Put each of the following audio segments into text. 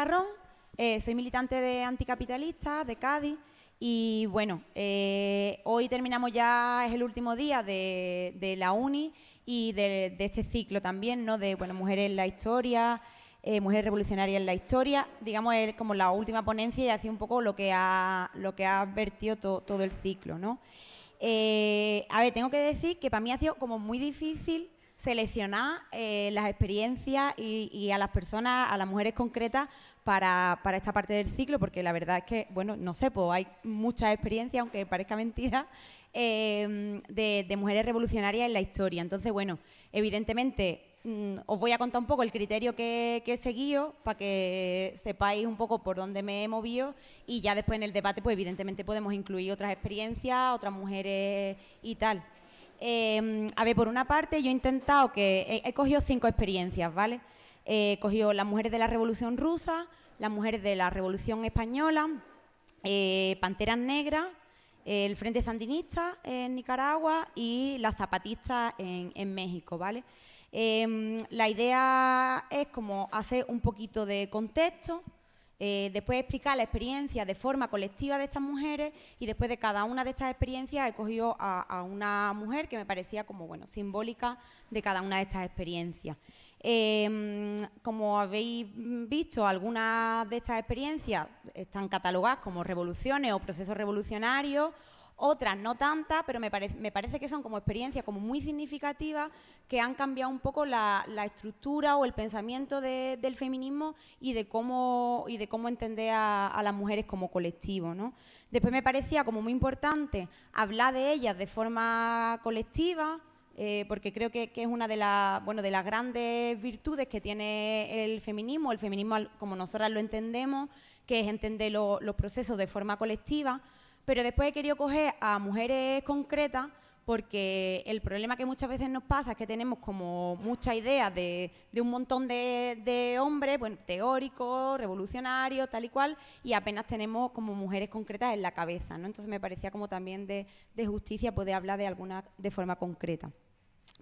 Galarrón, soy militante de Anticapitalistas de Cádiz y bueno, hoy terminamos ya, es el último día de la uni y de este ciclo también, ¿no? De bueno, mujeres en la historia, mujeres revolucionarias en la historia, digamos, es como la última ponencia y así un poco lo que ha vertido todo el ciclo, ¿no? A ver, tengo que decir que para mí ha sido como muy difícil seleccionar las experiencias y a las personas, a las mujeres concretas para esta parte del ciclo, porque la verdad es que, bueno, no sé, pues hay muchas experiencias, aunque parezca mentira, de mujeres revolucionarias en la historia. Entonces, bueno, evidentemente os voy a contar un poco el criterio que he seguido para que sepáis un poco por dónde me he movido y ya después en el debate, pues evidentemente podemos incluir otras experiencias, otras mujeres y tal. A ver, por una parte yo he intentado he cogido 5 experiencias, ¿vale? He cogido las mujeres de la Revolución Rusa, las mujeres de la Revolución Española, Panteras Negras, el Frente Sandinista en Nicaragua y las zapatistas en México, ¿vale? La idea es como hacer un poquito de contexto, después explicar la experiencia de forma colectiva de estas mujeres y después de cada una de estas experiencias he cogido a una mujer que me parecía como, bueno, simbólica de cada una de estas experiencias. Como habéis visto, algunas de estas experiencias están catalogadas como revoluciones o procesos revolucionarios, otras no tantas, pero me parece que son como experiencias como muy significativas que han cambiado un poco la estructura o el pensamiento del feminismo y de cómo entender a las mujeres como colectivo, ¿no? Después me parecía como muy importante hablar de ellas de forma colectiva, porque creo que es una de las grandes virtudes que tiene el feminismo como nosotras lo entendemos, que es entender los procesos de forma colectiva. Pero después he querido coger a mujeres concretas porque el problema que muchas veces nos pasa es que tenemos como mucha idea de un montón de hombres, bueno, teóricos, revolucionarios, tal y cual, y apenas tenemos como mujeres concretas en la cabeza, ¿no? Entonces me parecía como también de justicia poder hablar de algunas de forma concreta.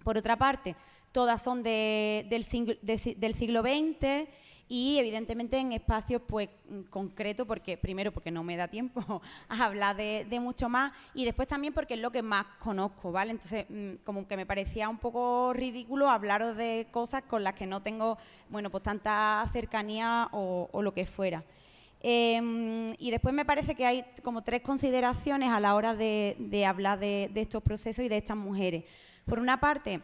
Por otra parte, todas son del siglo XX y evidentemente en espacios pues concretos, porque primero porque no me da tiempo a hablar de mucho más y después también porque es lo que más conozco, ¿vale? Entonces como que me parecía un poco ridículo hablaros de cosas con las que no tengo, bueno, pues tanta cercanía o lo que fuera. Y después me parece que hay como 3 consideraciones a la hora de hablar de estos procesos y de estas mujeres. Por una parte,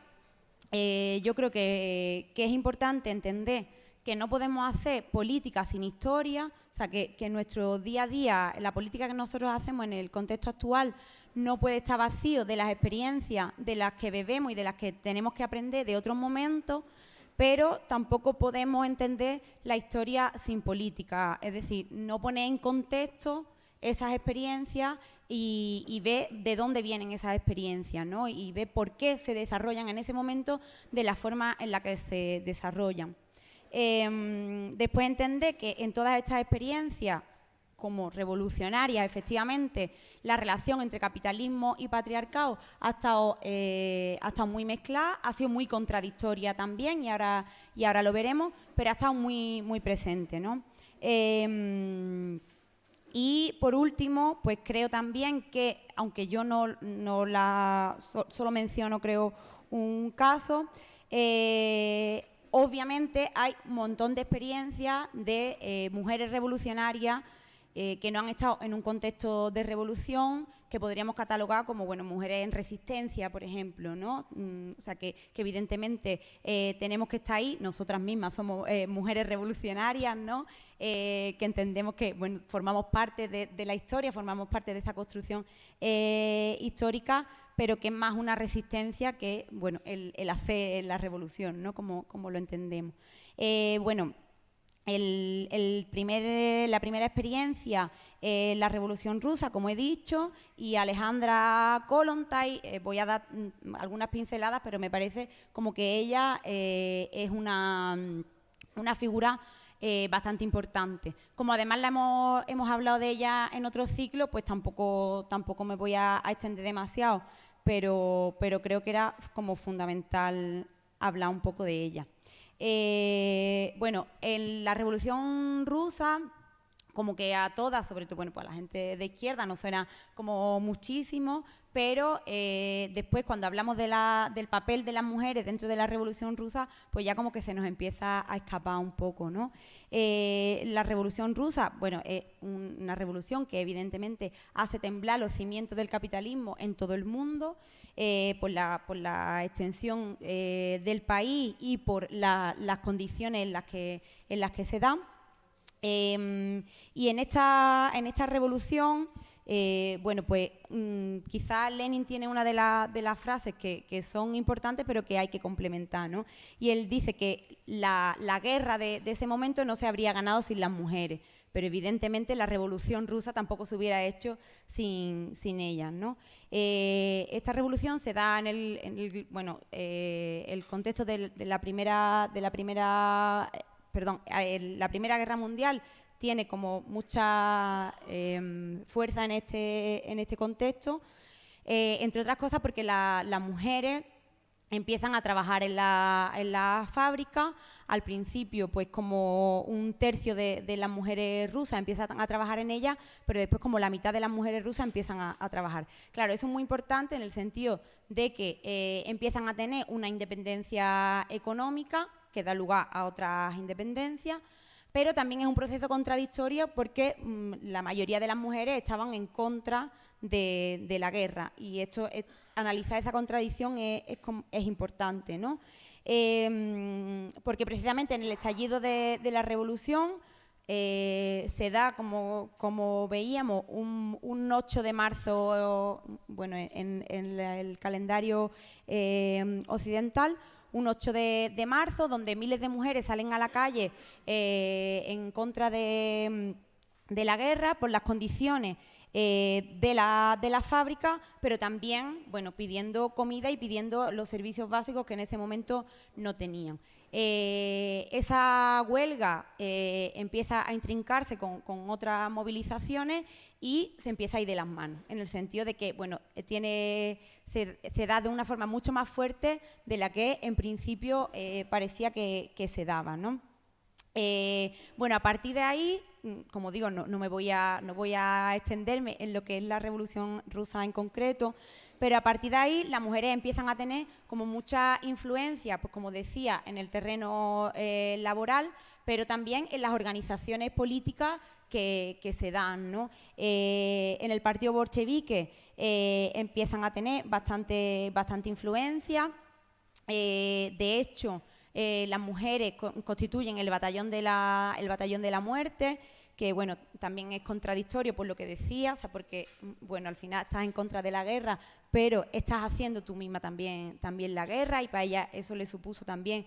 yo creo que es importante entender que no podemos hacer política sin historia, o sea, que nuestro día a día, la política que nosotros hacemos en el contexto actual no puede estar vacío de las experiencias de las que bebemos y de las que tenemos que aprender de otros momentos, pero tampoco podemos entender la historia sin política, es decir, no poner en contexto esas experiencias y ver de dónde vienen esas experiencias, ¿no? Y ver por qué se desarrollan en ese momento de la forma en la que se desarrollan. Después entender que en todas estas experiencias como revolucionarias, efectivamente, la relación entre capitalismo y patriarcado ha estado muy mezclada, ha sido muy contradictoria también y ahora lo veremos, pero ha estado muy, muy presente, ¿no? Y por último, pues creo también que, aunque yo solo menciono, creo, un caso, obviamente hay un montón de experiencias de mujeres revolucionarias que no han estado en un contexto de revolución, que podríamos catalogar como, bueno, mujeres en resistencia, por ejemplo, ¿no? O sea, que evidentemente tenemos que estar ahí, nosotras mismas somos mujeres revolucionarias, ¿no? Que entendemos que, bueno, formamos parte de la historia, formamos parte de esa construcción histórica, pero que es más una resistencia que, bueno, el hacer la revolución, ¿no? Como lo entendemos. Bueno, la primera experiencia, la Revolución Rusa, como he dicho, y Alejandra Kollontai, voy a dar algunas pinceladas, pero me parece como que ella es una figura bastante importante. Como además hemos hablado de ella en otros ciclos, pues tampoco me voy a extender demasiado, pero creo que era como fundamental hablar un poco de ella. Bueno, en la Revolución Rusa, como que a todas, sobre todo, bueno, pues a la gente de izquierda nos suena como muchísimo, pero después cuando hablamos del papel de las mujeres dentro de la Revolución Rusa, pues ya como que se nos empieza a escapar un poco, ¿no? La Revolución Rusa, bueno, es una revolución que evidentemente hace temblar los cimientos del capitalismo en todo el mundo, por la extensión del país y por las condiciones en las que se dan. Y en esta revolución, bueno, pues quizás Lenin tiene una de las frases que son importantes, pero que hay que complementar, ¿no? Y él dice que la guerra de ese momento no se habría ganado sin las mujeres, pero evidentemente la Revolución Rusa tampoco se hubiera hecho sin ellas, ¿no? Esta revolución se da en el contexto de la Primera Guerra Mundial. Tiene como mucha fuerza en este contexto, entre otras cosas porque las mujeres empiezan a trabajar en la fábrica. Al principio, pues como un tercio de las mujeres rusas empiezan a trabajar en ella, pero después como la mitad de las mujeres rusas empiezan a trabajar. Claro, eso es muy importante en el sentido de que empiezan a tener una independencia económica que da lugar a otras independencias, pero también es un proceso contradictorio porque la mayoría de las mujeres estaban en contra de la guerra, y analizar esa contradicción es importante, ¿no? Porque precisamente en el estallido de la revolución se da, como veíamos, un 8 de marzo, bueno, en el calendario occidental, un 8 de marzo, donde miles de mujeres salen a la calle en contra de la guerra por las condiciones de la fábrica, pero también, bueno, pidiendo comida y pidiendo los servicios básicos que en ese momento no tenían. Esa huelga empieza a intrincarse con otras movilizaciones y se empieza a ir de las manos, en el sentido de que, bueno, se da de una forma mucho más fuerte de la que en principio parecía que se daba, ¿no? Bueno, a partir de ahí, como digo, no voy a extenderme en lo que es la Revolución Rusa en concreto, pero a partir de ahí las mujeres empiezan a tener como mucha influencia, pues como decía, en el terreno laboral, pero también en las organizaciones políticas que se dan, ¿no? En el partido bolchevique empiezan a tener bastante influencia. De hecho, las mujeres constituyen el batallón de la muerte, que bueno, también es contradictorio por lo que decía, o sea, porque bueno, al final estás en contra de la guerra, pero estás haciendo tú misma también la guerra, y para ella eso le supuso también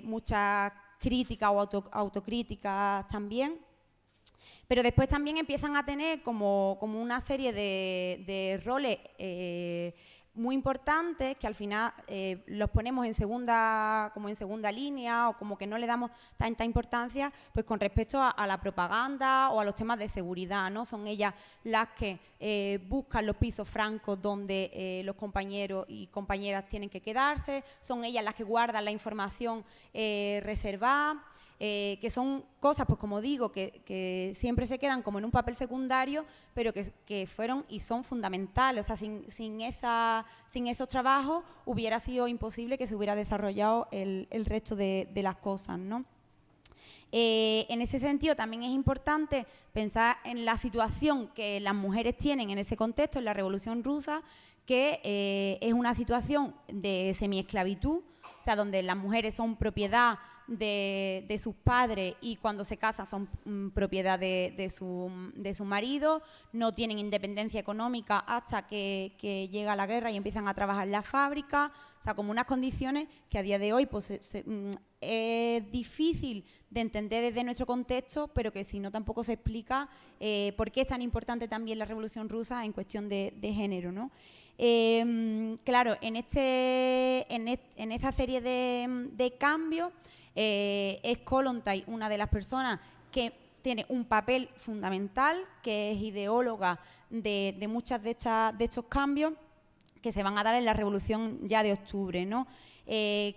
muchas críticas o autocríticas también. Pero después también empiezan a tener como una serie de roles muy importantes que al final los ponemos en segunda línea, o como que no le damos tanta importancia, pues con respecto a la propaganda o a los temas de seguridad, ¿no? Son ellas las que buscan los pisos francos donde los compañeros y compañeras tienen que quedarse, son ellas las que guardan la información reservada. Que son cosas, pues como digo, que siempre se quedan como en un papel secundario, pero que fueron y son fundamentales. O sea, sin esos trabajos hubiera sido imposible que se hubiera desarrollado el resto de las cosas, ¿no? En ese sentido también es importante pensar en la situación que las mujeres tienen en ese contexto, en la Revolución Rusa, que es una situación de semiesclavitud, o sea, donde las mujeres son propiedad de sus padres y cuando se casan son propiedad de su marido, no tienen independencia económica hasta que llega la guerra y empiezan a trabajar en la fábrica, o sea, como unas condiciones que a día de hoy pues, es difícil de entender desde nuestro contexto, pero que si no tampoco se explica por qué es tan importante también la Revolución Rusa en cuestión de género, ¿no? Claro, en esta serie de cambios es Kollontai una de las personas que tiene un papel fundamental, que es ideóloga de muchas de estos cambios, que se van a dar en la Revolución ya de octubre, ¿no?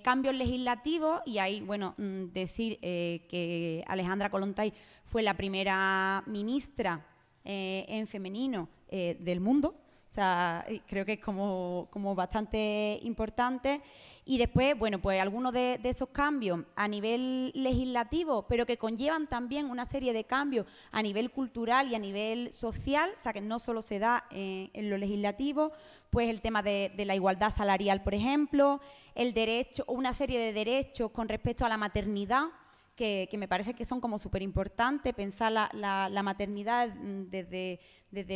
Cambios legislativos, y ahí, bueno, decir que Alejandra Kollontai fue la primera ministra en femenino del mundo. O sea, creo que es como bastante importante. Y después, bueno, pues algunos de esos cambios a nivel legislativo, pero que conllevan también una serie de cambios a nivel cultural y a nivel social, o sea, que no solo se da en lo legislativo, pues el tema de la igualdad salarial, por ejemplo, el derecho, una serie de derechos con respecto a la maternidad, que me parece que son como súper importantes, pensar la maternidad desde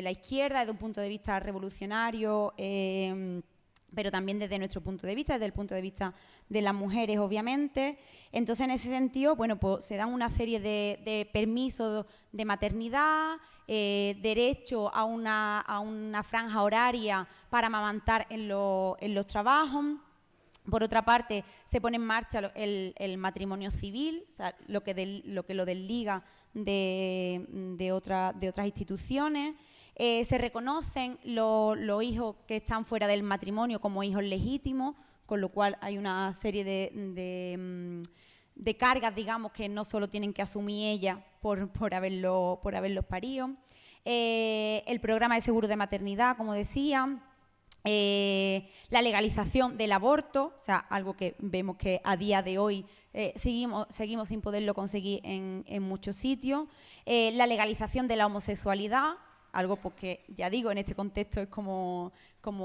la izquierda, desde un punto de vista revolucionario, pero también desde nuestro punto de vista, desde el punto de vista de las mujeres, obviamente. Entonces, en ese sentido, bueno, pues se dan una serie de permisos de maternidad, derecho a una franja horaria para amamantar en los trabajos. Por otra parte, se pone en marcha el matrimonio civil, o sea, lo que lo desliga de otras instituciones. Se reconocen los hijos que están fuera del matrimonio como hijos legítimos, con lo cual hay una serie de cargas, digamos, que no solo tienen que asumir ellas por haberlos parido. El programa de seguro de maternidad, como decía. La legalización del aborto, o sea, algo que vemos que a día de hoy seguimos sin poderlo conseguir en muchos sitios. La legalización de la homosexualidad, algo pues que, ya digo, en este contexto es como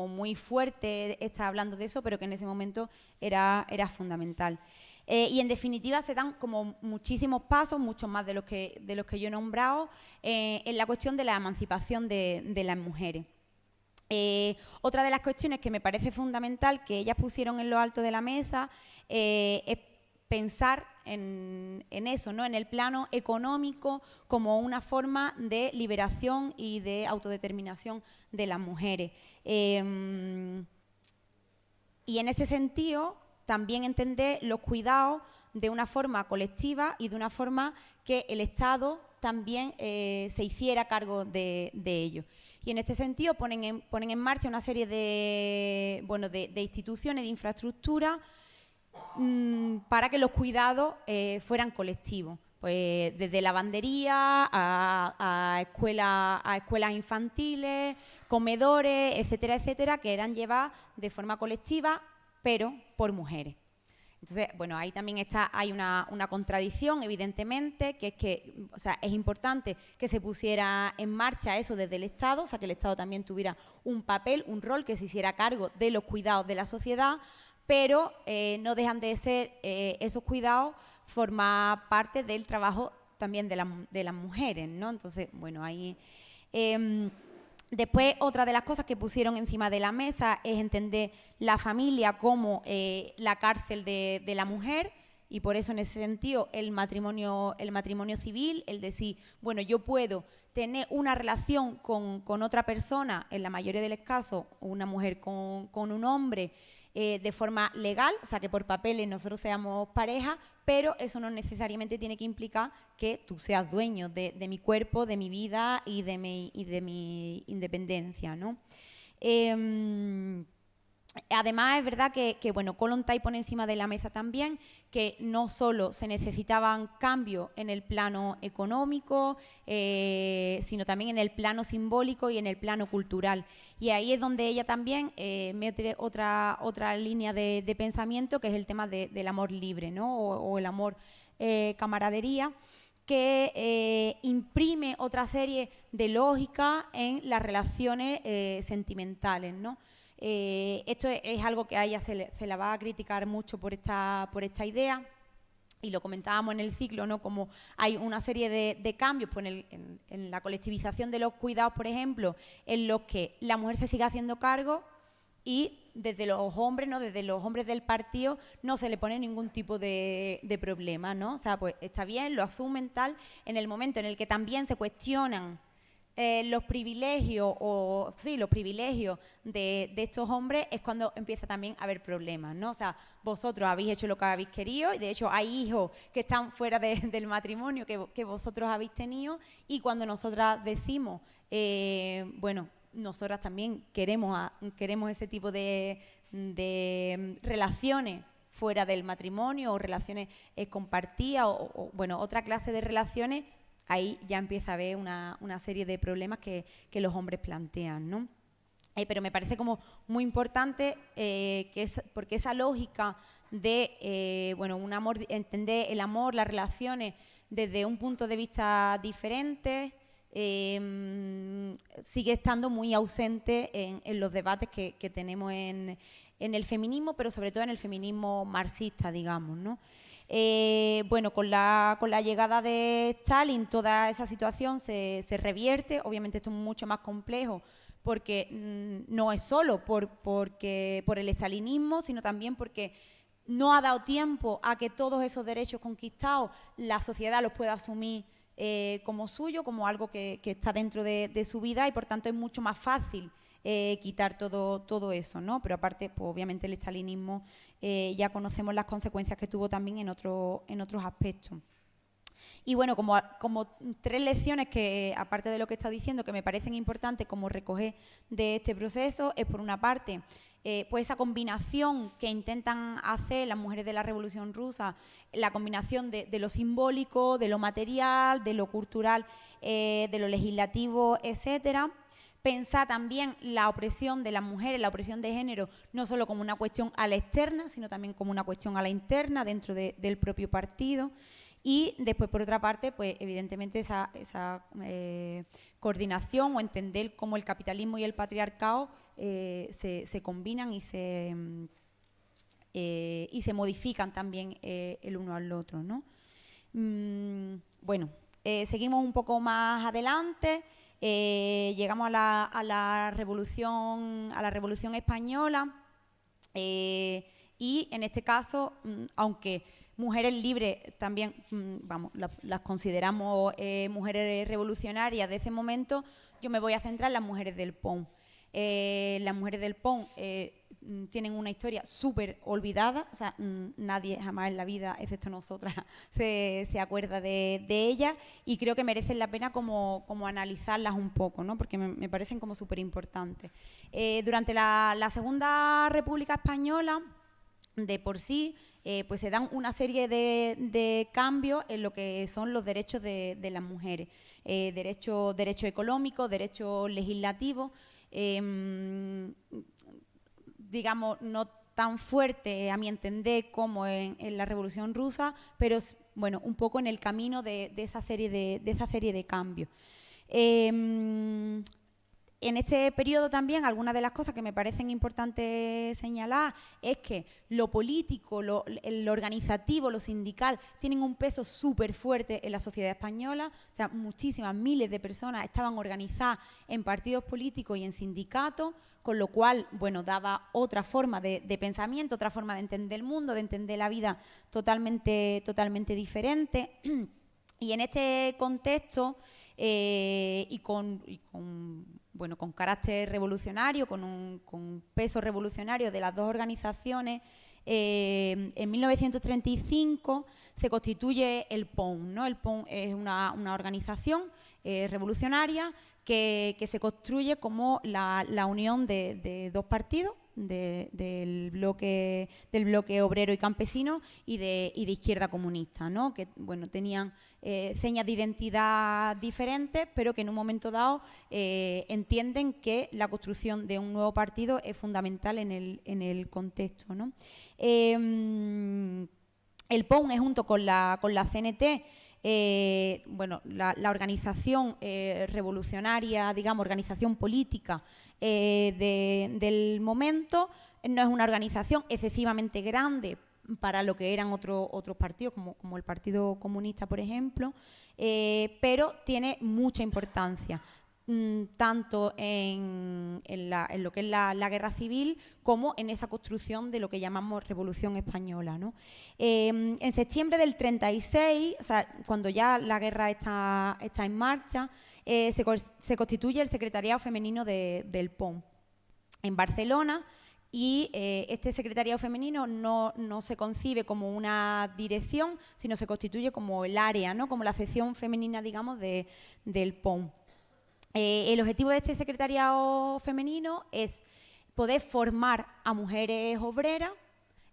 muy fuerte estar hablando de eso, pero que en ese momento era fundamental. Y en definitiva se dan como muchísimos pasos, muchos más de los que yo he nombrado, en la cuestión de la emancipación de las mujeres. Otra de las cuestiones que me parece fundamental que ellas pusieron en lo alto de la mesa es pensar en eso, ¿no? En el plano económico como una forma de liberación y de autodeterminación de las mujeres. Y en ese sentido también entender los cuidados de una forma colectiva y de una forma que el Estado también se hiciera cargo de ello. Y en este sentido ponen en marcha una serie de instituciones, de infraestructura para que los cuidados fueran colectivos. Pues desde lavandería a escuelas infantiles, comedores, etcétera, etcétera, que eran llevadas de forma colectiva, pero por mujeres. Entonces, bueno, ahí también hay una contradicción, evidentemente, que es que, o sea, es importante que se pusiera en marcha eso desde el Estado, o sea, que el Estado también tuviera un papel, un rol, que se hiciera cargo de los cuidados de la sociedad, pero no dejan de ser esos cuidados, forma parte del trabajo también de las mujeres, ¿no? Entonces, bueno, ahí... Después, otra de las cosas que pusieron encima de la mesa es entender la familia como la cárcel de la mujer, y por eso en ese sentido el matrimonio civil, el decir, bueno, yo puedo tener una relación con otra persona, en la mayoría de los casos una mujer con un hombre, de forma legal, o sea, que por papeles nosotros seamos pareja, pero eso no necesariamente tiene que implicar que tú seas dueño de mi cuerpo, de mi vida y de mi independencia, ¿no? Además, es verdad que bueno, Kollontai pone encima de la mesa también que no solo se necesitaban cambios en el plano económico, sino también en el plano simbólico y en el plano cultural. Y ahí es donde ella también mete otra línea de pensamiento, que es el tema del amor libre, ¿no? O el amor camaradería, que imprime otra serie de lógica en las relaciones sentimentales, ¿no? Esto es algo que a ella se la va a criticar mucho por esta idea, y lo comentábamos en el ciclo, ¿no? Como hay una serie de cambios pues en la colectivización de los cuidados, por ejemplo, en los que la mujer se sigue haciendo cargo y desde los hombres, ¿no? Desde los hombres del partido no se le pone ningún tipo de problema, ¿no? O sea, pues está bien, lo asumen tal. En el momento en el que también se cuestionan los privilegios de estos hombres, es cuando empieza también a haber problemas, ¿no? O sea, vosotros habéis hecho lo que habéis querido, y de hecho hay hijos que están fuera del matrimonio que vosotros habéis tenido, y cuando nosotras decimos, bueno, nosotras también queremos ese tipo de relaciones fuera del matrimonio o relaciones compartidas bueno, otra clase de relaciones, ahí ya empieza a haber una serie de problemas que los hombres plantean, ¿no? Pero me parece como muy importante porque esa lógica de bueno, un amor, entender el amor, las relaciones desde un punto de vista diferente, sigue estando muy ausente en los debates que tenemos en el feminismo, pero sobre todo en el feminismo marxista, digamos, ¿no? Bueno, con la llegada de Stalin toda esa situación se revierte. Obviamente esto es mucho más complejo porque no es solo por el estalinismo, sino también porque no ha dado tiempo a que todos esos derechos conquistados la sociedad los pueda asumir como suyo, como algo que está dentro de su vida, y por tanto es mucho más fácil quitar todo eso, ¿no? Pero aparte, pues, obviamente el estalinismo ya conocemos las consecuencias que tuvo también en otros aspectos. Y bueno, como tres lecciones que, aparte de lo que he estado diciendo, que me parecen importantes como recoger de este proceso, es por una parte, pues esa combinación que intentan hacer las mujeres de la Revolución Rusa, la combinación de lo simbólico, de lo material, de lo cultural, de lo legislativo, etcétera. Pensar también la opresión de las mujeres, la opresión de género, no solo como una cuestión a la externa, sino también como una cuestión a la interna dentro del propio partido. Y después, por otra parte, pues evidentemente esa coordinación o entender cómo el capitalismo y el patriarcado se combinan y se modifican también el uno al otro, ¿no? Bueno, seguimos un poco más adelante, llegamos a la Revolución Española, y en este caso, aunque mujeres libres también, vamos, las consideramos mujeres revolucionarias de ese momento, yo me voy a centrar en las mujeres del PON. Las mujeres del PON tienen una historia súper olvidada, o sea, nadie jamás en la vida, excepto nosotras, se acuerda de ellas, y creo que merecen la pena como analizarlas un poco, ¿no? Porque me parecen como súper importantes. Durante la Segunda República Española, de por sí, pues se dan una serie de cambios en lo que son los derechos de las mujeres, derechos económicos, derechos legislativos, digamos, no tan fuerte a mi entender como en la Revolución Rusa, pero bueno, un poco en el camino de esa serie de cambios. En este periodo también, algunas de las cosas que me parecen importantes señalar es que lo político, lo organizativo, lo sindical, tienen un peso súper fuerte en la sociedad española. O sea, muchísimas, miles de personas estaban organizadas en partidos políticos y en sindicatos, con lo cual, bueno, daba otra forma de pensamiento, otra forma de entender el mundo, de entender la vida totalmente diferente. Y en este contexto, y con carácter revolucionario, con peso revolucionario de las dos organizaciones, en 1935 se constituye el PON, ¿no? El PON es una organización revolucionaria que se construye como la unión de dos partidos, del bloque obrero y campesino y de izquierda comunista, ¿no? Que, bueno, tenían señas de identidad diferentes, pero que en un momento dado entienden que la construcción de un nuevo partido es fundamental en el contexto, ¿no? El PON es, junto con la CNT, bueno, la organización revolucionaria, digamos, organización política del momento. No es una organización excesivamente grande para lo que eran otros partidos, como el Partido Comunista, por ejemplo, pero tiene mucha importancia, tanto en lo que es la guerra civil como en esa construcción de lo que llamamos Revolución Española, ¿no? En septiembre del 36, o sea, cuando ya la guerra está en marcha, se constituye el Secretariado Femenino del PON en Barcelona. Y este secretariado femenino no se concibe como una dirección, sino se constituye como el área, ¿no? Como la sección femenina, digamos, del PON. El objetivo de este secretariado femenino es poder formar a mujeres obreras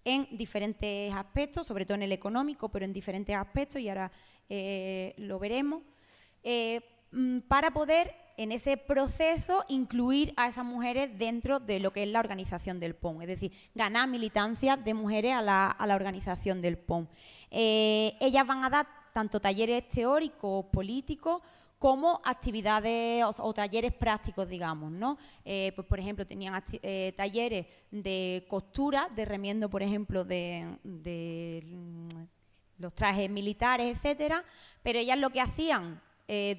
en diferentes aspectos, sobre todo en el económico, pero en diferentes aspectos, y ahora lo veremos, para poder en ese proceso incluir a esas mujeres dentro de lo que es la organización del PON, es decir, ganar militancia de mujeres a la organización del PON. Ellas van a dar tanto talleres teóricos, políticos, como actividades o talleres prácticos, digamos, ¿no? Pues, por ejemplo, tenían talleres de costura, de remiendo, por ejemplo, de los trajes militares, etcétera, pero ellas lo que hacían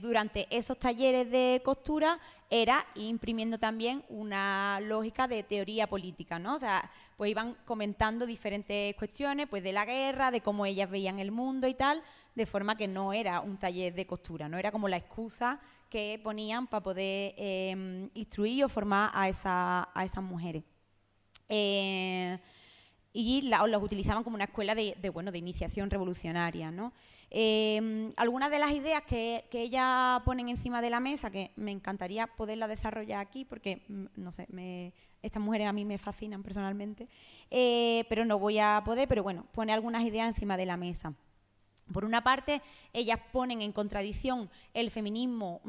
durante esos talleres de costura era imprimiendo también una lógica de teoría política, ¿no? O sea, pues iban comentando diferentes cuestiones, pues de la guerra, de cómo ellas veían el mundo y tal, de forma que no era un taller de costura, no era como la excusa que ponían para poder instruir o formar a esas mujeres. Y los utilizaban como una escuela de iniciación revolucionaria, ¿no? Algunas de las ideas que ellas ponen encima de la mesa, que me encantaría poderlas desarrollar aquí, porque, no sé, estas mujeres a mí me fascinan personalmente, pero no voy a poder, pero bueno, pone algunas ideas encima de la mesa. Por una parte, ellas ponen en contradicción el feminismo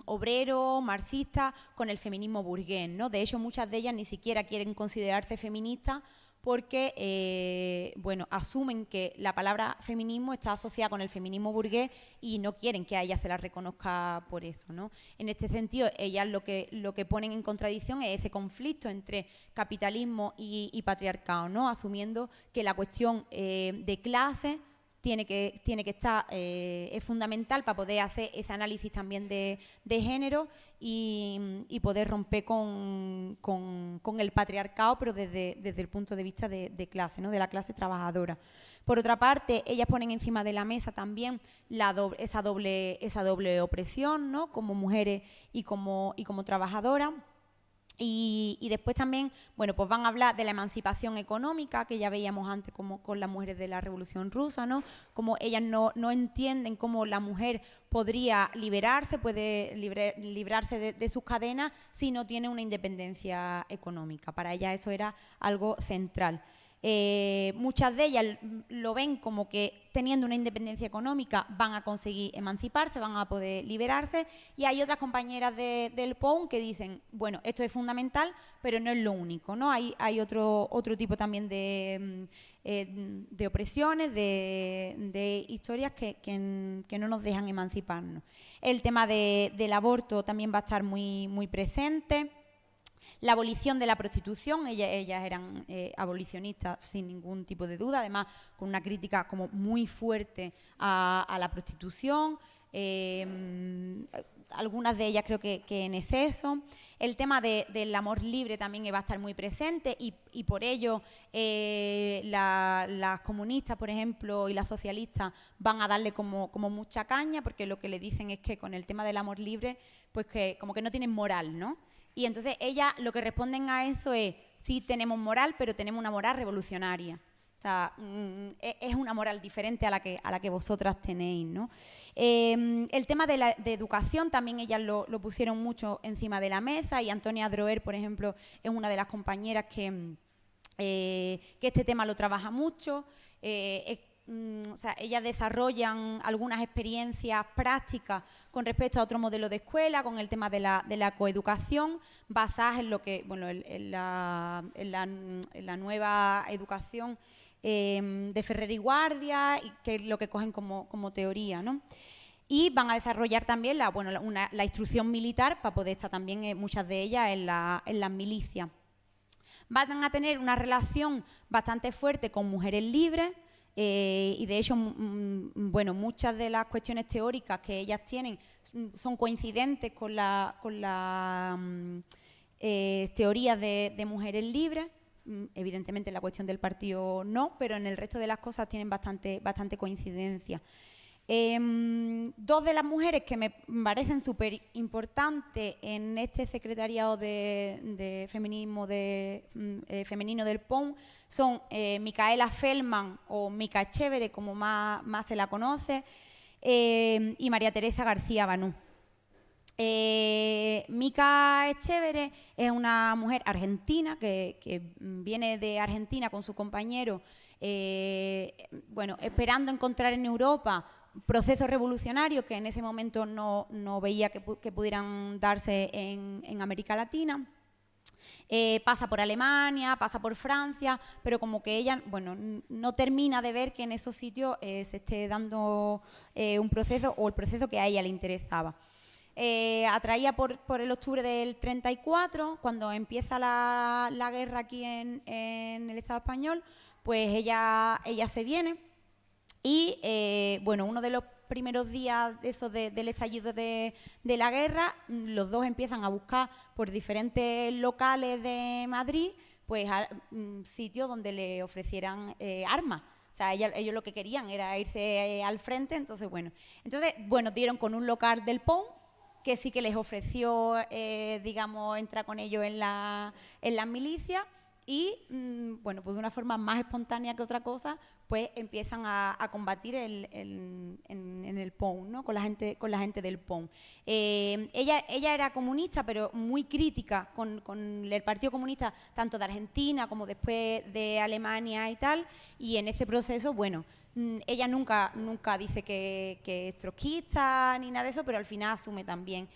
obrero, marxista, con el feminismo burgués, ¿no? De hecho, muchas de ellas ni siquiera quieren considerarse feministas porque, asumen que la palabra feminismo está asociada con el feminismo burgués y no quieren que a ellas se las reconozca por eso, ¿no? En este sentido, ellas lo que ponen en contradicción es ese conflicto entre capitalismo y patriarcado, ¿no? Asumiendo que la cuestión de clase tiene que estar, es fundamental para poder hacer ese análisis también de género y poder romper con el patriarcado, pero desde el punto de vista de clase, ¿no? De la clase trabajadora. Por otra parte, ellas ponen encima de la mesa también esa doble opresión, ¿no? Como mujeres y como trabajadoras. Y después también, pues van a hablar de la emancipación económica, que ya veíamos antes como con las mujeres de la Revolución Rusa, ¿no? Como ellas no entienden cómo la mujer podría liberarse, puede librarse de sus cadenas si no tiene una independencia económica. Para ellas eso era algo central. Muchas de ellas lo ven como que teniendo una independencia económica van a conseguir emanciparse, van a poder liberarse, y hay otras compañeras del PON que dicen, bueno, esto es fundamental, pero no es lo único, ¿no? Hay otro tipo también de opresiones, de historias que no nos dejan emanciparnos. El tema del aborto también va a estar muy, muy presente. La abolición de la prostitución, ellas eran abolicionistas sin ningún tipo de duda, además con una crítica como muy fuerte a la prostitución, algunas de ellas creo que en exceso. El tema del amor libre también va a estar muy presente y por ello las comunistas, por ejemplo, y las socialistas van a darle como mucha caña, porque lo que le dicen es que con el tema del amor libre, pues que como que no tienen moral, ¿no? Y entonces ellas lo que responden a eso es, sí tenemos moral, pero tenemos una moral revolucionaria. O sea, es una moral diferente a la que vosotras tenéis, ¿no? El tema de educación también ellas lo pusieron mucho encima de la mesa, y Antonia Droher, por ejemplo, es una de las compañeras que este tema lo trabaja mucho. O sea, ellas desarrollan algunas experiencias prácticas con respecto a otro modelo de escuela, con el tema de la coeducación, basadas en lo que, en la nueva educación de Ferrer y Guardia, y que es lo que cogen como teoría, ¿no? Y van a desarrollar también la instrucción militar para poder estar también muchas de ellas en las milicias. Van a tener una relación bastante fuerte con mujeres libres. Y de hecho, muchas de las cuestiones teóricas que ellas tienen son coincidentes con las teorías de mujeres libres. Evidentemente en la cuestión del partido no, pero en el resto de las cosas tienen bastante coincidencia. Dos de las mujeres que me parecen súper importantes en este secretariado de feminismo femenino del PON son Micaela Feldman, o Mica Chévere, como más se la conoce, y María Teresa García Banú. Mica Echévere es una mujer argentina que viene de Argentina con su compañero, bueno, esperando encontrar en Europa procesos revolucionarios que en ese momento no veía que pudieran darse en América Latina. Pasa por Alemania, pasa por Francia, pero como que ella, bueno, no termina de ver que en esos sitios se esté dando un proceso o el proceso que a ella le interesaba. Atraída por el octubre del 34, cuando empieza la guerra aquí en el Estado español, pues ella se viene y, bueno, uno de los primeros días del estallido de la guerra, los dos empiezan a buscar por diferentes locales de Madrid, pues sitios donde le ofrecieran armas. O sea, ellos lo que querían era irse al frente, entonces, bueno, dieron con un local del PON, que sí que les ofreció, digamos, entrar con ellos en las milicias y, bueno, pues de una forma más espontánea que otra cosa, pues empiezan a combatir en el PON, ¿no? Con la gente del PON. Ella era comunista, pero muy crítica con el Partido Comunista, tanto de Argentina como después de Alemania y tal, y en ese proceso, bueno, ella nunca dice que es trotskista ni nada de eso, pero al final asume también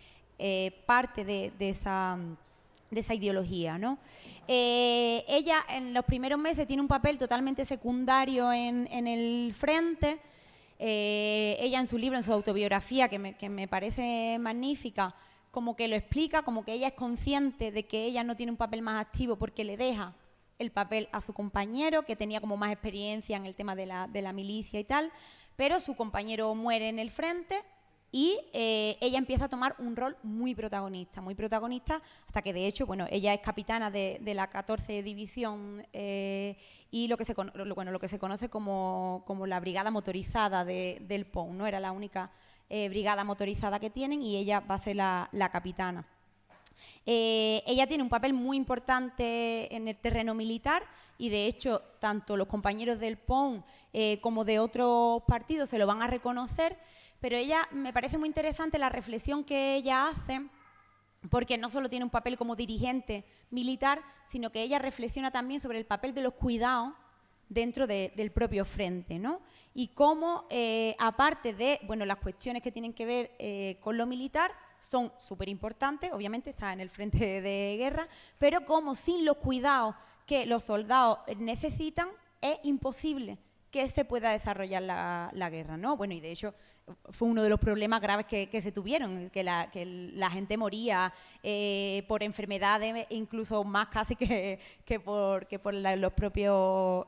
parte de esa ideología, ¿no? Ella en los primeros meses tiene un papel totalmente secundario en el frente. Ella en su libro, en su autobiografía, que me parece magnífica, como que lo explica, como que ella es consciente de que ella no tiene un papel más activo porque le deja el papel a su compañero, que tenía como más experiencia en el tema de la milicia y tal, pero su compañero muere en el frente y ella empieza a tomar un rol muy protagonista, hasta que de hecho, bueno, ella es capitana de la 14 División y lo que se conoce como la brigada motorizada del PON, ¿no? Era la única brigada motorizada que tienen y ella va a ser la capitana. Ella tiene un papel muy importante en el terreno militar y de hecho tanto los compañeros del PON como de otros partidos se lo van a reconocer, pero ella me parece muy interesante la reflexión que ella hace, porque no solo tiene un papel como dirigente militar, sino que ella reflexiona también sobre el papel de los cuidados dentro del propio frente, ¿no? Y cómo, aparte de, bueno, las cuestiones que tienen que ver con lo militar, son súper importantes, obviamente está en el frente de guerra, pero como sin los cuidados que los soldados necesitan, es imposible que se pueda desarrollar la guerra, ¿no? Bueno, y de hecho fue uno de los problemas graves que se tuvieron, que la gente moría por enfermedades, incluso más casi que por los propios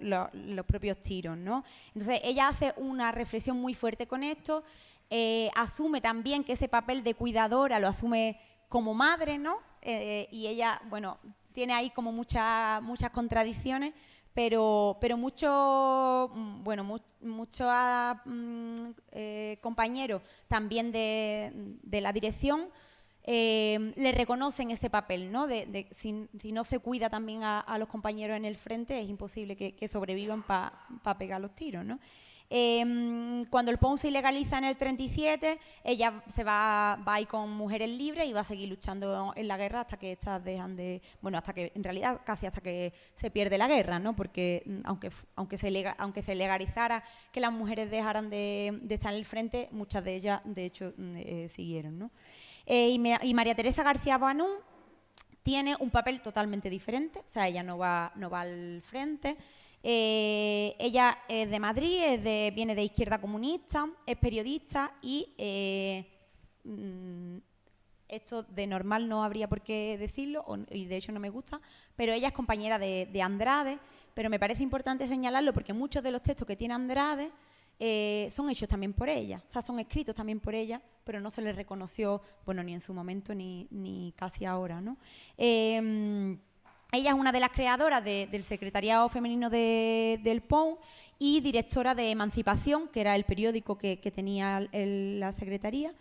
tiros, ¿no? Entonces ella hace una reflexión muy fuerte con esto, asume también que ese papel de cuidadora lo asume como madre, ¿no? Y ella, bueno, tiene ahí como muchas contradicciones, pero muchos compañeros también de la dirección le reconocen ese papel, ¿no? Si no se cuida también a los compañeros en el frente, es imposible que sobrevivan para pegar los tiros, ¿no? Cuando el PON se ilegaliza en el 37, ella se va a ir con Mujeres Libres y va a seguir luchando en la guerra hasta que estas dejan de... Bueno, hasta que, en realidad, casi hasta que se pierde la guerra, ¿no? Porque aunque se legalizara que las mujeres dejaran de estar en el frente, muchas de ellas, de hecho, siguieron, ¿no? Y María Teresa García Banú tiene un papel totalmente diferente, o sea, ella no va al frente. Ella es de Madrid, viene de Izquierda Comunista, es periodista y esto de normal no habría por qué decirlo, y de hecho no me gusta, pero ella es compañera de Andrade, pero me parece importante señalarlo porque muchos de los textos que tiene Andrade son hechos también por ella, o sea, son escritos también por ella, pero no se le reconoció, bueno, ni en su momento ni casi ahora, ¿no? Ella es una de las creadoras del secretariado femenino del PON y directora de Emancipación, que era el periódico que tenía la secretaría.